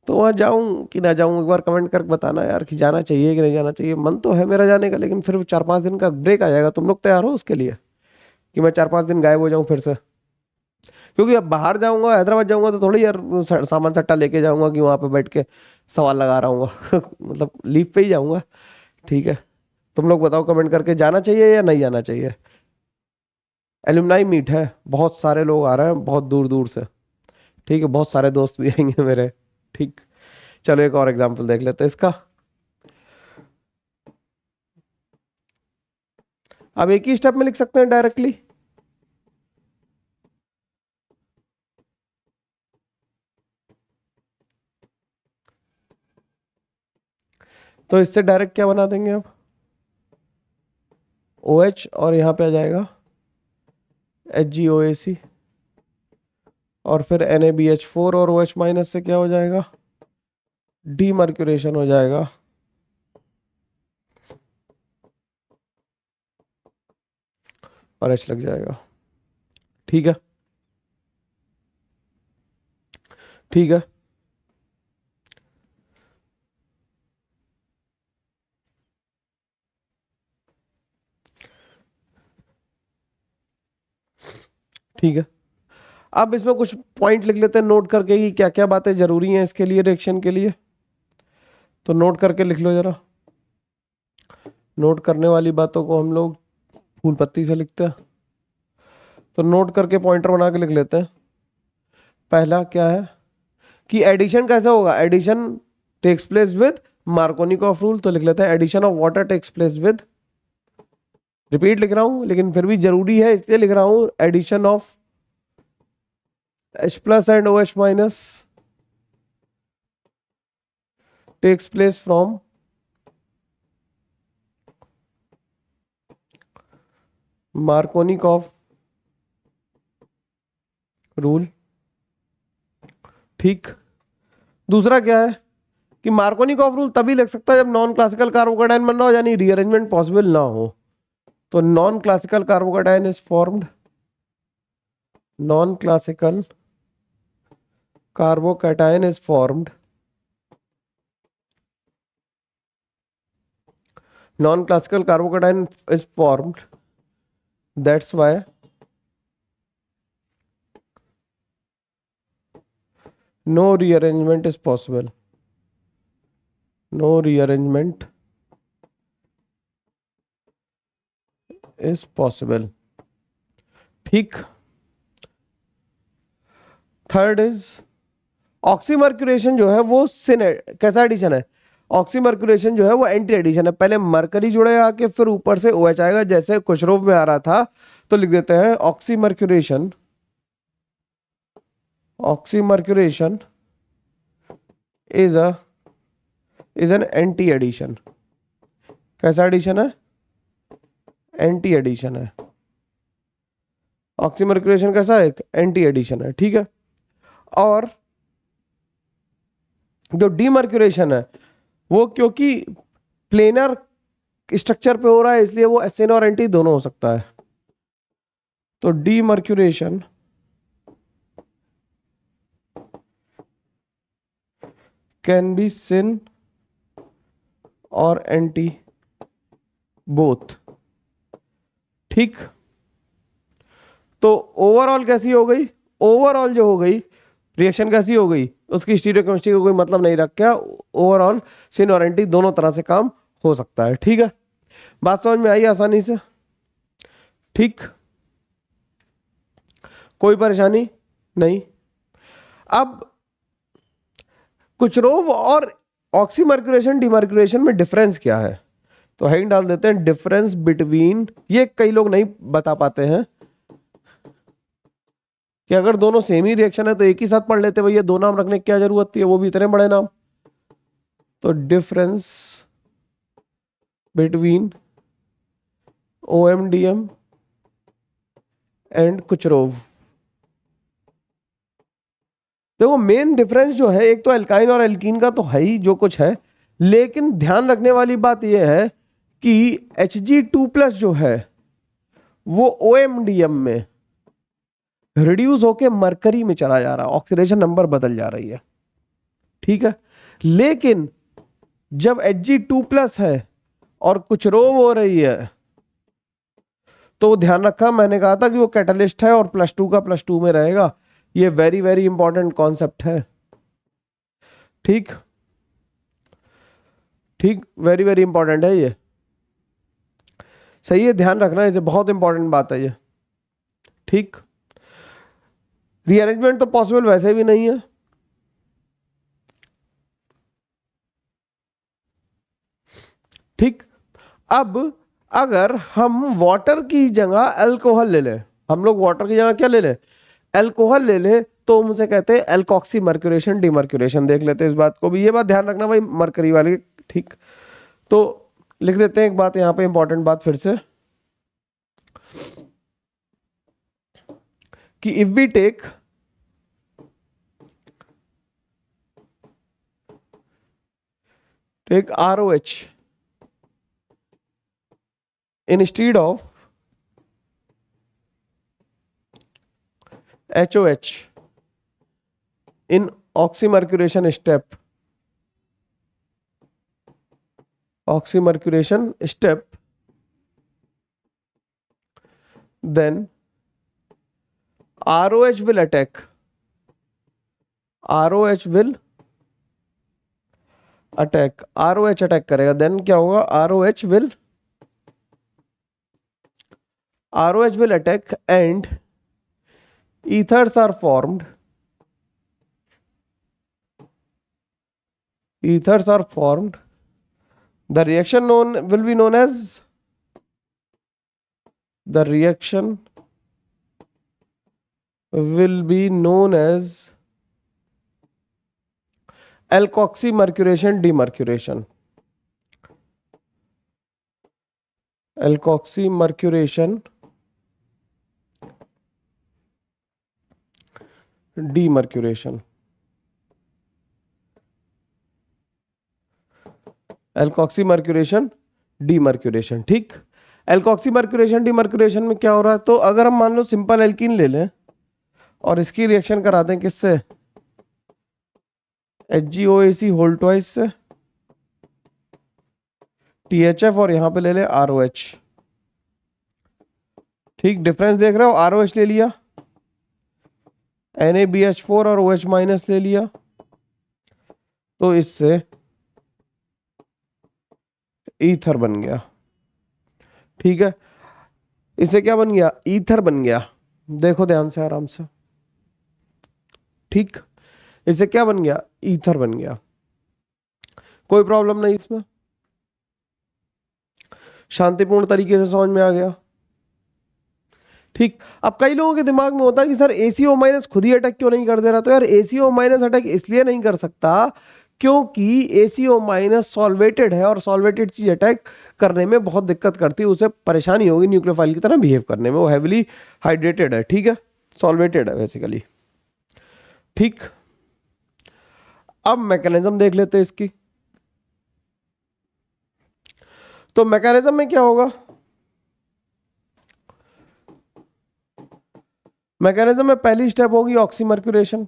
Speaker 1: तो वहाँ जाऊं कि ना जाऊं, एक बार कमेंट करके बताना यार कि जाना चाहिए कि नहीं जाना चाहिए। मन तो है मेरा जाने का, लेकिन फिर 4-5 दिन का ब्रेक आ जाएगा। तुम लोग तैयार हो उसके लिए कि मैं 4-5 दिन गायब हो जाऊं फिर से? क्योंकि अब बाहर जाऊंगा, हैदराबाद जाऊंगा, तो थोड़ी यार सामान सट्टा लेके जाऊंगा कि वहां पे बैठ के सवाल लगा रहा हूँ मतलब लीव पे ही जाऊंगा। ठीक है, तुम लोग बताओ कमेंट करके, जाना चाहिए या नहीं जाना चाहिए। एलुमनाई मीट है, बहुत सारे लोग आ रहे हैं बहुत दूर दूर से। ठीक है, बहुत सारे दोस्त भी आएंगे मेरे। ठीक, चलो एक और एग्जांपल देख लेते हैं इसका। अब एक ही स्टेप में लिख सकते हैं डायरेक्टली। तो इससे डायरेक्ट क्या बना देंगे अब, OH और यहाँ पे आ जाएगा HgOAC और फिर NaBH4 और OH माइनस से क्या हो जाएगा, डीमर्क्यूरेशन हो जाएगा। और H लग जाएगा। ठीक है, ठीक है, ठीक है। अब इसमें कुछ पॉइंट लिख लेते हैं नोट करके कि क्या क्या बातें जरूरी हैं इसके लिए, रिएक्शन के लिए। तो नोट करके लिख लो जरा। नोट करने वाली बातों को हम लोग फूल पत्ती से लिखते हैं, तो नोट करके पॉइंटर बना के लिख लेते हैं। पहला क्या है कि एडिशन कैसे होगा, addition takes place with Markovnikov rule. तो लिख लेते हैं addition of water takes place with, repeat लिख रहा हूं लेकिन फिर भी जरूरी है इसलिए लिख रहा हूं, addition of H plus and OH minus takes place from Markovnikov rule. ठीक, दूसरा क्या है कि मार्कोनिकॉफ रूल तभी लग सकता है जब नॉन क्लासिकल कार्बोकेटाइन बन रहा हो, यानी रीअरेंजमेंट पॉसिबल ना हो। तो non classical carbocation is formed, non classical carbocation is formed, non classical carbocation is formed, that's why no rearrangement is possible, no rearrangement is possible. ठीक। थर्ड इज ऑक्सीमर्क्यूरेशन जो है वो सिन कैसा एडिशन है? Oxymercuration जो है वो एंटी एडिशन है, पहले मरकरी जुड़ेगा आके फिर ऊपर से OH आएगा, जैसे कुशरोव में आ रहा था। तो लिख देते हैं oxymercuration, oxymercuration is a is an anti addition. कैसा एडिशन है? एंटी एडिशन है। ऑक्सीमर्क्यूरेशन कैसा है? एक एंटी एडिशन है। ठीक है। और जो डीमर्क्यूरेशन है वो क्योंकि प्लेनर स्ट्रक्चर पे हो रहा है इसलिए वो एसएन और एंटी दोनों हो सकता है। तो डीमर्क्यूरेशन कैन बी सिन और एंटी बोथ। ठीक। तो ओवरऑल कैसी हो गई? ओवरऑल जो हो गई रिएक्शन कैसी हो गई, उसकी स्टीरियोकेमिस्ट्री को कोई मतलब नहीं रखा। ओवरऑल सिन और एंटी दोनों तरह से काम हो सकता है। ठीक है, बात समझ में आई आसानी से? ठीक, कोई परेशानी नहीं। अब कुचरोव और ऑक्सीमर्क्यूरेशन डिमर्क्यूरेशन में डिफरेंस क्या है? तो हेडिंग डाल देते हैं डिफरेंस बिटवीन। ये कई लोग नहीं बता पाते हैं कि अगर दोनों सेम ही रिएक्शन है तो एक ही साथ पढ़ लेते, भैया दो नाम रखने की क्या जरूरत थी, वो भी इतने बड़े नाम। तो डिफरेंस बिटवीन OMDM एंड कुचरोव। देखो मेन डिफरेंस जो है, एक तो एल्काइन और एल्कीन का तो है ही जो कुछ है, लेकिन ध्यान रखने वाली बात यह है कि Hg2+ जो है वो OMDM में रिड्यूस होके मरकरी में चला जा रहा है, ऑक्सीडेशन नंबर बदल जा रही है। ठीक है, लेकिन जब Hg2+ है और कुछ रो हो रही है तो ध्यान रखा, मैंने कहा था कि वो कैटलिस्ट है और +2 का +2 में रहेगा। ये वेरी वेरी इंपॉर्टेंट कॉन्सेप्ट है। ठीक ठीक, वेरी वेरी इंपॉर्टेंट है ये, सही है, ध्यान रखना है, बहुत इंपॉर्टेंट बात है ये। ठीक, रीअरेंजमेंट तो पॉसिबल वैसे भी नहीं है। ठीक, अब अगर हम वाटर की जगह अल्कोहल ले लें, हम लोग वाटर की जगह क्या ले लें? अल्कोहल ले लें, तो उनसे कहते हैं एल्कोक्सी मर्क्यूरेशन डिमर्क्यूरेशन। देख लेते हैं इस बात को भी, ये बात ध्यान रखना भाई, मरकरी वाली। ठीक, तो लिख देते हैं एक बात यहां पे, इंपॉर्टेंट बात फिर से, कि if we take ROH instead of HOH in oxymercuration step, then ROH will attack, ROH attack करेगा। देन क्या होगा? ROH will attack and ethers are formed, the reaction will be known as alkoxymercuration demercuration, alkoxymercuration demercuration, alkoxymercuration demercuration. ठीक, alkoxymercuration demercuration में क्या हो रहा है? तो अगर हम मान लो सिंपल एल्कीन ले लें और इसकी रिएक्शन करा दें किससे? HgOAc होल ट्वाइस से, THF, और यहां पे ले ले ROH। ठीक, डिफरेंस देख रहे हो? ROH ले लिया, NaBH4 और OH माइनस ले लिया, तो इससे ईथर बन गया। ठीक है, इससे क्या बन गया? ईथर बन गया। देखो ध्यान से, आराम से। ठीक, इससे क्या बन गया? ईथर बन गया। कोई प्रॉब्लम नहीं इसमें, शांतिपूर्ण तरीके से समझ में आ गया। ठीक, अब कई लोगों के दिमाग में होता है कि सर ACO माइनस खुद ही अटैक क्यों नहीं कर दे रहा? तो यार ACO माइनस अटैक इसलिए नहीं कर सकता क्योंकि ACO माइनस सॉल्वेटेड है, और सॉल्वेटेड चीज अटैक करने में बहुत दिक्कत करती है, उसे परेशानी होगी न्यूक्लियोफाइल की तरह बिहेव करने में। वो हैविली हाइड्रेटेड है, ठीक है, सॉल्वेटेड है बेसिकली। ठीक, अब मैकेनिज्म देख लेते हैं इसकी। तो मैकेनिज्म में क्या होगा? मैकेनिज्म में पहली स्टेप होगी ऑक्सीमर्क्यूरेशन।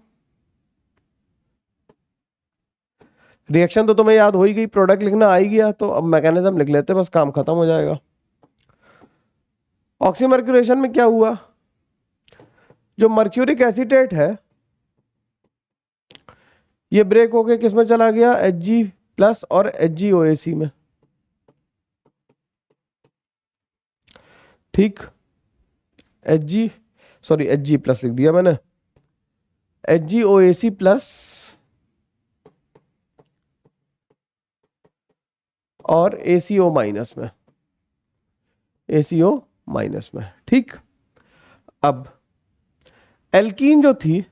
Speaker 1: रिएक्शन तो तुम्हें याद हो ही गई, प्रोडक्ट लिखना आ ही गया, तो अब मैकेनिज्म लिख लेते हैं, बस काम खत्म हो जाएगा। ऑक्सीमर्क्यूरेशन में क्या हुआ? जो मर्क्यूरिक एसीटेट है ये ब्रेक होके किस में चला गया? Hg+ और HgOAc में। ठीक, Hg+ लिख दिया मैंने, HgOAc+ और ACO- में, ACO- में। ठीक, अब एल्कीन जो थी,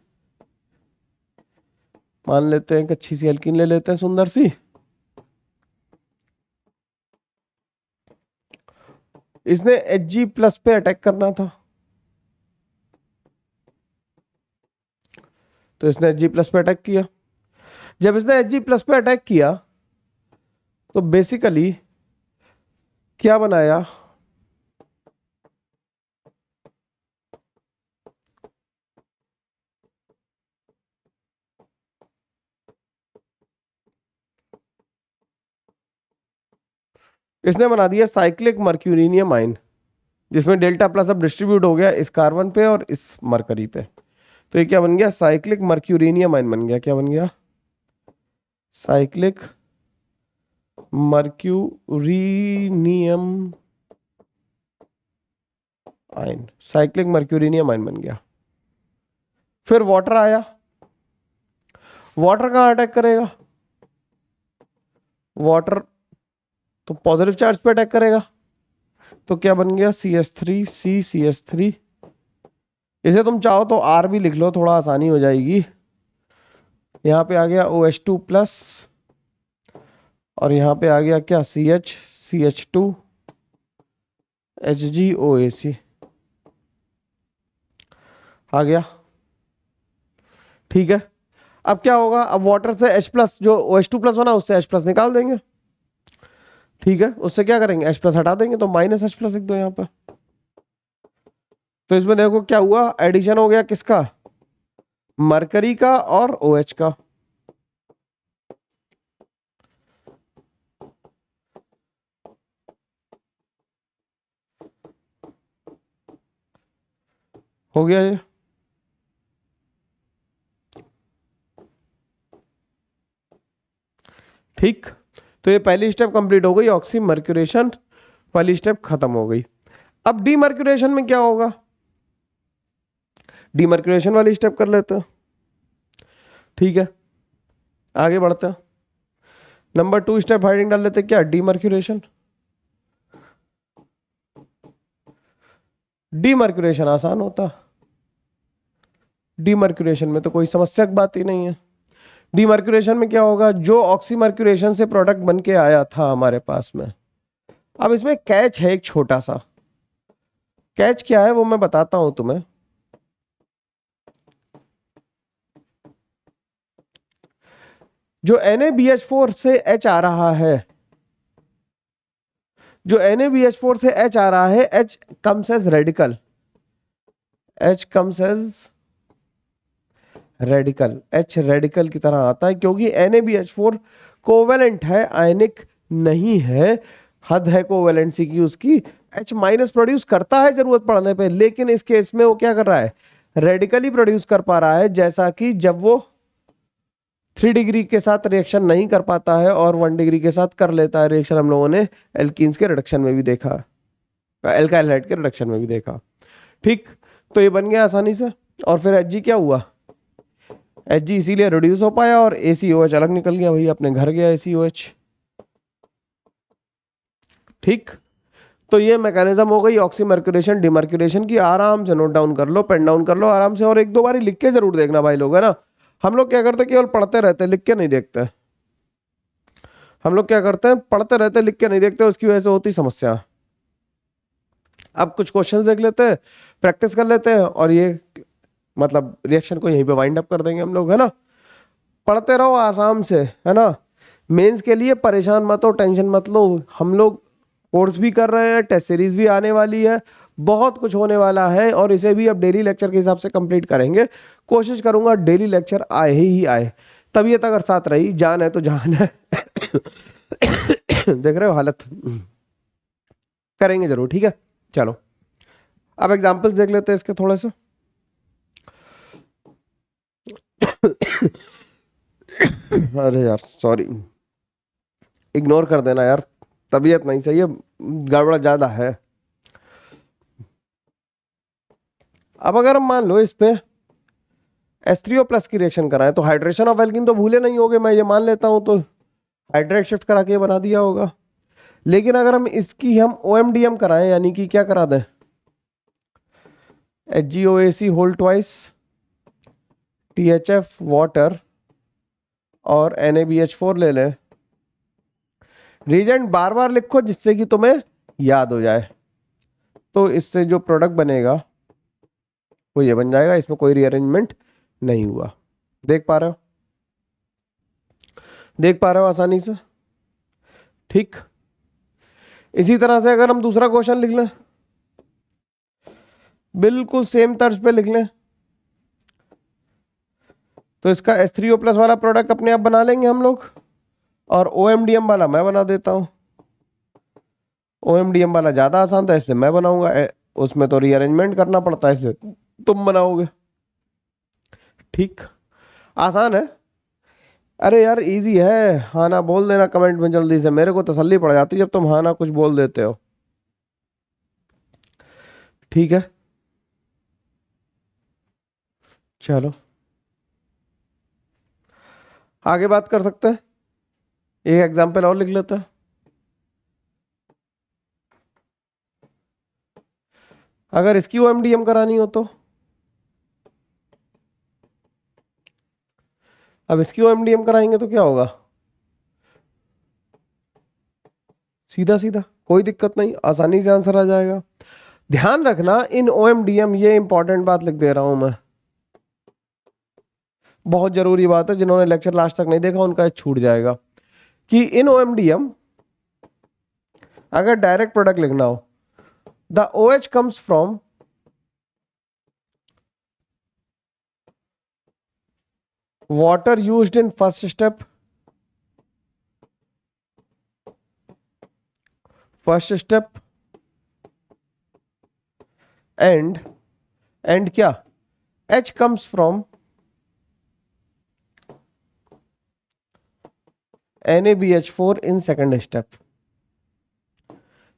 Speaker 1: मान लेते हैं एक अच्छी सी एल्कीन ले लेते हैं, सुंदर सी। इसने Hg+ पे अटैक करना था, तो इसने Hg+ पे अटैक किया। जब इसने Hg+ पे अटैक किया तो बेसिकली क्या बनाया? इसने बना दिया साइक्लिक मर्क्यूरिनियम आयन, जिसमें Δ+ अब डिस्ट्रीब्यूट हो गया इस कार्बन पे और इस मरकरी पे। तो ये क्या बन गया? साइक्लिक मर्क्यूरिनियम आयन बन गया। क्या बन गया? साइक्लिक मर्क्यूरिनियम आयन, साइक्लिक मर्क्यूरिनियम आयन बन गया। फिर वाटर आया, वाटर कहां अटैक करेगा? वाटर तो पॉजिटिव चार्ज पे अटैक करेगा, तो क्या बन गया? CH3, इसे तुम चाहो तो R भी लिख लो, थोड़ा आसानी हो जाएगी। यहां पे आ गया OH2+, और यहां पे आ गया क्या? CH2 HgOAc आ गया। ठीक है, अब क्या होगा? अब वाटर से H+, जो OH2+ बना उससे H+ निकाल देंगे। ठीक है, उससे क्या करेंगे? H+ हटा देंगे, तो -H+ लिख दो यहां पर। तो इसमें देखो क्या हुआ? एडिशन हो गया किसका? मरकरी का और OH का। हो गया ये। ठीक, तो ये पहली स्टेप कंप्लीट हो गई, ऑक्सीमर्क्यूरेशन वाली स्टेप खत्म हो गई। अब डीमर्क्यूरेशन में क्या होगा? डीमर्क्यूरेशन वाली स्टेप कर लेते हैं। ठीक है, आगे बढ़ते हैं। नंबर 2 स्टेप हेडिंग डाल लेते हैं, क्या? डीमर्क्यूरेशन। डीमर्क्यूरेशन आसान होता, डीमर्क्यूरेशन में तो कोई समस्या की बात ही नहीं है। डीमर्क्यूरेशन में क्या होगा? जो ऑक्सीमर्क्यूरेशन से प्रोडक्ट बन के आया था हमारे पास में, अब इसमें कैच है एक छोटा सा। कैच क्या है वो मैं बताता हूं तुम्हें। जो NaBH4 से H आ रहा है, जो NaBH4 से H आ रहा है, H comes as radical, H comes as radical, H radical की तरह आता है, क्योंकि NaBH4 कोवेलेंट है, आयनिक नहीं है। हद है कोवेलेंसी की उसकी, H- प्रोड्यूस करता है जरूरत पड़ने पे, लेकिन इस केस में वो क्या कर रहा है? रेडिकली प्रोड्यूस कर पा रहा है, जैसा कि जब वो 3 डिग्री के साथ रिएक्शन नहीं कर पाता है और 1 डिग्री के साथ कर लेता है रिएक्शन। हम लोगों ने एल्कीन्स के रिडक्शन में भी देखा, एल्काइल हाइड के रिडक्शन में भी देखा। ठीक, तो ये बन गया आसानी से। और फिर Hg क्या हुआ, Hg इसीलिए रिड्यूस हो पाया और ACOH अलग निकल गया, भाई अपने घर गया ACOH। ठीक, तो ये मैकेनिज्म हो गई ऑक्सीमर्क्यूरेशन डिमर्क्यूरेशन की। आराम से नोट डाउन कर लो, पेन डाउन कर लो आराम से, और एक दो बार लिख के जरूर देखना भाई लोग, है ना। हम लोग क्या करते हैं, केवल पढ़ते रहते हैं, लिख के नहीं देखते। हम लोग क्या करते हैं, पढ़ते रहते हैं, लिख के नहीं देखते, उसकी वजह से होती समस्या। अब कुछ क्वेश्चंस देख लेते हैं, प्रैक्टिस कर लेते हैं, और ये मतलब रिएक्शन को यहीं पे वाइंड अप कर देंगे हम लोग, है ना। पढ़ते रहो आराम से, है ना। मेंस के लिए परेशान मत हो, टेंशन मत लो। हम लोग कोर्स भी कर रहे हैं, टेस्ट सीरीज भी आने वाली है, बहुत कुछ होने वाला है, और इसे भी अब डेली लेक्चर के हिसाब से कंप्लीट करेंगे। कोशिश करूंगा डेली लेक्चर आए ही आए। तबीयत अगर साथ रही, जान है तो जान है। देख रहे हो हालत, करेंगे जरूर, ठीक है। चलो अब एग्जांपल्स देख लेते हैं इसके थोड़े से। अरे यार सॉरी, इग्नोर कर देना यार, तबीयत नहीं सही है, गड़बड़ ज्यादा है। अब अगर हम मान लो इस पे H3O+ की रिएक्शन कराएं, तो हाइड्रेशन ऑफ एल्कीन तो भूले नहीं होगे, मैं ये मान लेता हूं, तो हाइड्रेट शिफ्ट करा के बना दिया होगा। लेकिन अगर हम इसकी हम OMDM कराएं, यानी कि क्या करा दें, HgOAC whole twice THF water और NaBH4 ले लें। रीजेंट बार बार लिखो जिससे कि तुम्हें याद हो जाए। तो इससे जो प्रोडक्ट बनेगा वो ये बन जाएगा, इसमें कोई रीअरेंजमेंट नहीं हुआ। देख पा रहे हो, देख पा रहे हो आसानी से। ठीक, इसी तरह से अगर हम दूसरा क्वेश्चन लिख लें, बिल्कुल सेम तर्ज पे लिख लें, तो इसका H3O+ वाला प्रोडक्ट अपने आप बना लेंगे हम लोग, और OMDM वाला मैं बना देता हूं। OMDM वाला ज्यादा आसान था, इसलिए मैं बनाऊंगा, उसमें तो रीअरेंजमेंट करना पड़ता है, इसलिए तुम बनाओगे। ठीक, आसान है। अरे यार इजी है, हाँ ना बोल देना कमेंट में जल्दी से, मेरे को तसल्ली पड़ जाती है जब तुम हाँ ना कुछ बोल देते हो। ठीक है, चलो आगे बात कर सकते हैं, एक एग्जांपल और लिख लेते हैं। अगर इसकी OMDM करानी हो तो, अब इसकी OMDM कराएंगे तो क्या होगा, सीधा सीधा, कोई दिक्कत नहीं, आसानी से आंसर आ जाएगा। ध्यान रखना इन OMDM, ये इंपॉर्टेंट बात लिख दे रहा हूं मैं, बहुत जरूरी बात है, जिन्होंने लेक्चर लास्ट तक नहीं देखा उनका छूट जाएगा, कि इन OMDM अगर डायरेक्ट प्रोडक्ट लिखना हो, the OH comes from water used in first step, and क्या, H comes from NaBH4 in second step,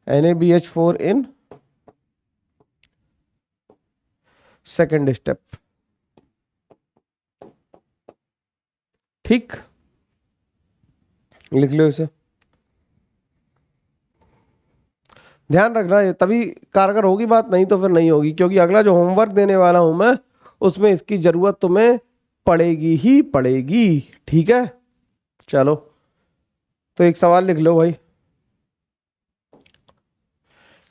Speaker 1: NaBH4 in second step। ठीक, लिख लो इसे। ध्यान रखना ये तभी कारगर होगी बात, नहीं तो फिर नहीं होगी, क्योंकि अगला जो होमवर्क देने वाला हूं मैं, उसमें इसकी जरूरत तुम्हें पड़ेगी ही पड़ेगी। ठीक है, चलो तो एक सवाल लिख लो भाई,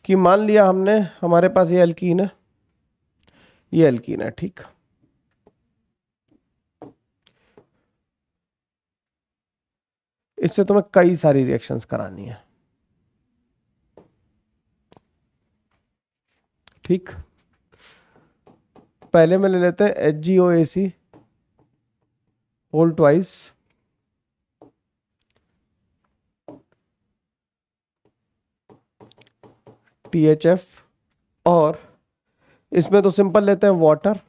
Speaker 1: कि मान लिया हमने, हमारे पास ये एल्कीन है, ये एल्कीन है, ठीक। इससे तुम्हें कई सारी रिएक्शंस करानी है, ठीक। पहले में ले लेते हैं HgOAC होल ट्वाइस THF, और इसमें तो सिंपल लेते हैं वाटर,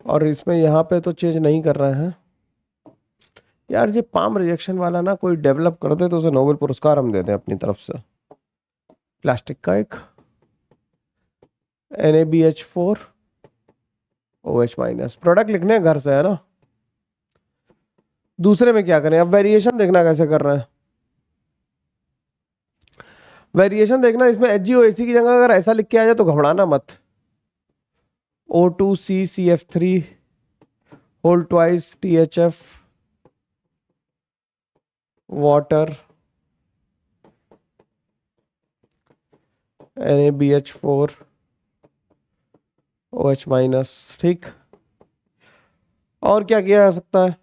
Speaker 1: और इसमें यहाँ पे तो चेंज नहीं कर रहे हैं यार। ये पाम रिएक्शन वाला ना कोई डेवलप कर दे तो उसे नोबेल पुरस्कार हम दे दें अपनी तरफ से। प्लास्टिक का एक NaBH4OH- प्रोडक्ट लिखने हैं घर से, है ना। दूसरे में क्या करें, अब वेरिएशन देखना कैसे कर रहे हैं। वेरिएशन देखना, इसमें HgOAc की जगह अगर ऐसा लिख के आ जाए तो घबराना मत। O2CCF3 whole twice THF water NaBH4OH-, ठीक। और क्या किया जा सकता है,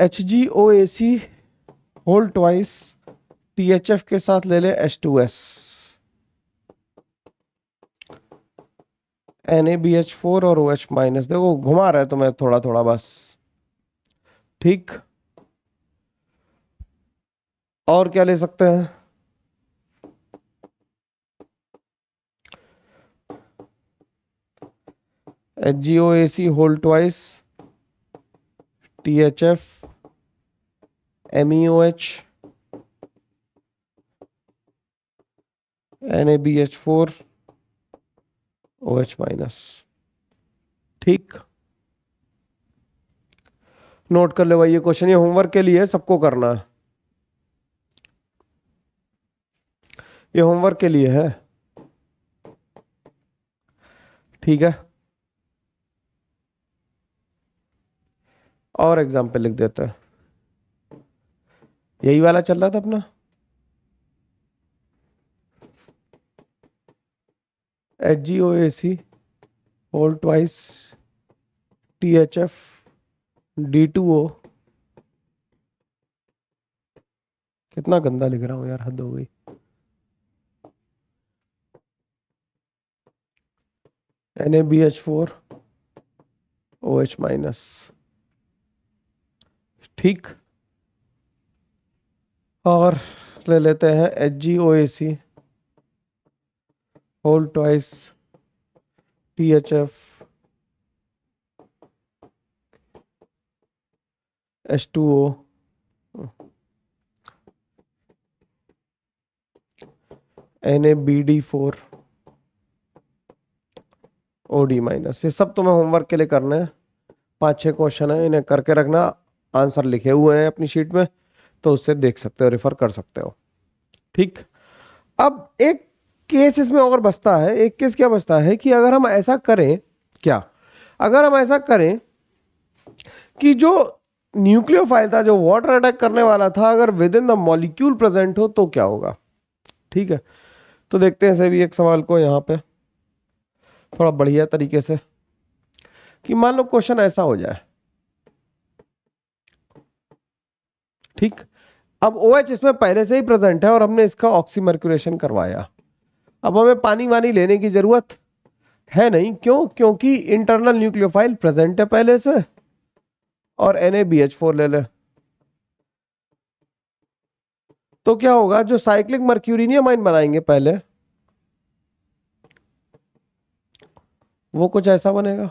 Speaker 1: HgOAc होल ट्वाइस THF के साथ ले ले H2S, NaBH4 और OH-। देखो घुमा रहा है तुम्हें थोड़ा थोड़ा बस, ठीक। और क्या ले सकते हैं, HgOAc whole twice THF MEOH NaBH4OH-, ठीक। नोट कर ले भाई, ये क्वेश्चन ये होमवर्क के लिए है, सबको करना है। ये होमवर्क के लिए है, ठीक है। और एग्जाम्पल लिख देते हैं, यही वाला चल रहा था अपना। HgOAc whole twice THF D2O। कितना गंदा लिख रहा हूँ यार, हद हो गई। NaBH4OH-, ठीक। और ले लेते हैं HgOAc whole twice THF H2O NaBD4OD-। ये सब तुम्हें होमवर्क के लिए करना है, 5-6 क्वेश्चन है, इन्हें करके रखना। आंसर लिखे हुए हैं अपनी शीट में, तो उससे देख सकते हो, रेफर कर सकते हो, ठीक। अब एक केस इसमें और बचता है, एक केस क्या बचता है कि अगर हम ऐसा करें, क्या अगर हम ऐसा करें कि जो न्यूक्लियोफाइल था, जो वाटर अटैक करने वाला था, अगर with in the molecule present हो तो क्या होगा, ठीक है। तो देखते हैं सभी एक सवाल को यहाँ पे थोड़ा बढ़िया तरीके से, कि मान लो क्वेश्चन ऐसा हो जाए, ठीक। अब OH इसमें पहले से ही प्रेजेंट है और हमने इसका ऑक्सीमर्क्यूरेशन करवाया। अब हमें पानी वानी लेने की जरूरत है नहीं, क्यों, क्योंकि इंटरनल न्यूक्लियोफाइल प्रेजेंट है पहले से। और NaBH4 ले ले, तो क्या होगा, जो साइक्लिक मर्क्यूरिनियम आयन बनाएंगे पहले, वो कुछ ऐसा बनेगा,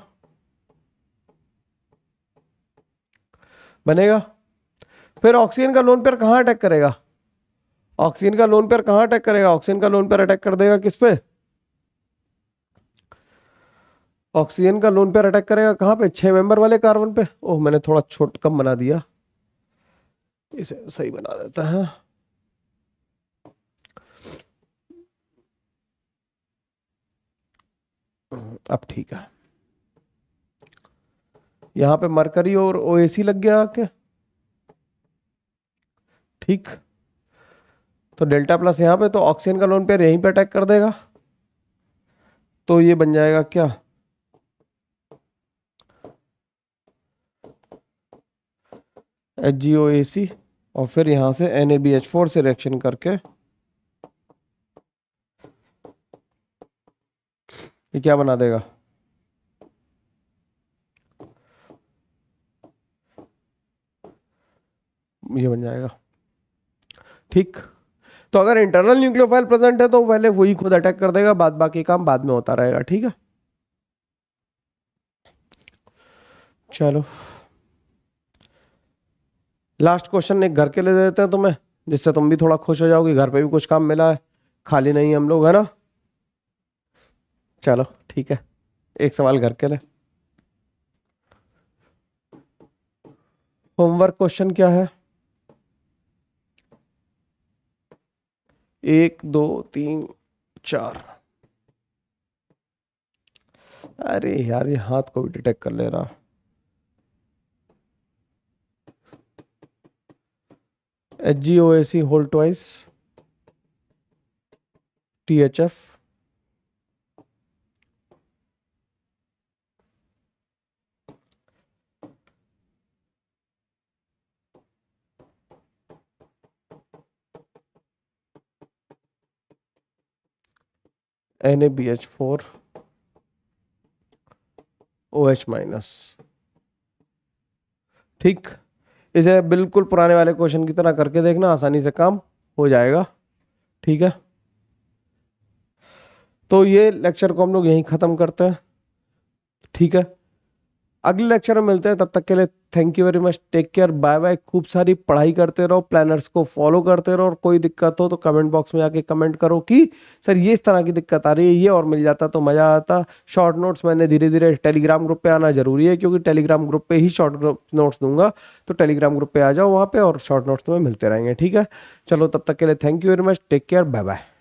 Speaker 1: बनेगा। फिर ऑक्सीजन का लोन पेयर कहां अटैक करेगा, ऑक्सीजन का लोन पेयर कहां अटैक करेगा, ऑक्सीजन का लोन पेयर अटैक कर देगा किस पे, ऑक्सीजन का लोन पेयर अटैक करेगा कहां पे, 6 मेंबर वाले कार्बन पे। ओह मैंने थोड़ा छोट कम बना दिया, इसे सही बना देता है। अब ठीक है, यहां पे मरकरी और OAc लग गया आके, ठीक। तो डेल्टा प्लस यहां पे, तो ऑक्सीजन का लोन पेयर यहीं पे अटैक कर देगा, तो ये बन जाएगा क्या, HgOAc, और फिर यहां से NaBH4 से रिएक्शन करके ये क्या बना देगा, ये बन जाएगा, ठीक। तो अगर इंटरनल न्यूक्लियोफाइल प्रेजेंट है तो पहले वही खुद अटैक कर देगा, बाद बाकी काम बाद में होता रहेगा। ठीक है, चलो लास्ट क्वेश्चन एक घर के लिए दे देते हैं तुम्हें, जिससे तुम भी थोड़ा खुश हो जाओगे, घर पे भी कुछ काम मिला है, खाली नहीं हम लोग, है ना। चलो ठीक है, एक सवाल घर के लिए। होमवर्क क्वेश्चन क्या है? 1 2 3 4। अरे यार ये हाथ को भी डिटेक्ट कर ले रहा। HgOAc whole twice THF NaBH4 OH minus. ठीक, इसे बिल्कुल पुराने वाले क्वेश्चन की तरह करके देखना, आसानी से काम हो जाएगा। ठीक है, तो ये लेक्चर को हम लोग यहीं खत्म करते हैं। ठीक है, अगले लेक्चर में मिलते हैं, तब तक के लिए thank you very much, take care, bye bye. खूब सारी पढ़ाई करते रहो, प्लानर्स को फॉलो करते रहो, और कोई दिक्कत हो तो कमेंट बॉक्स में आके कमेंट करो कि सर ये इस तरह की दिक्कत आ रही है, ये और मिल जाता तो मजा आता। शॉर्ट नोट्स मैंने धीरे धीरे टेलीग्राम ग्रुप पे आना जरूरी है, क्योंकि टेलीग्राम ग्रुप पे ही शॉर्ट नोट्स दूंगा, तो टेलीग्राम ग्रुप पे आ जाओ वहाँ पे, और शॉर्ट नोट्स में मिलते रहेंगे। ठीक है, चलो तब तक के लिए thank you very much, take care, bye bye.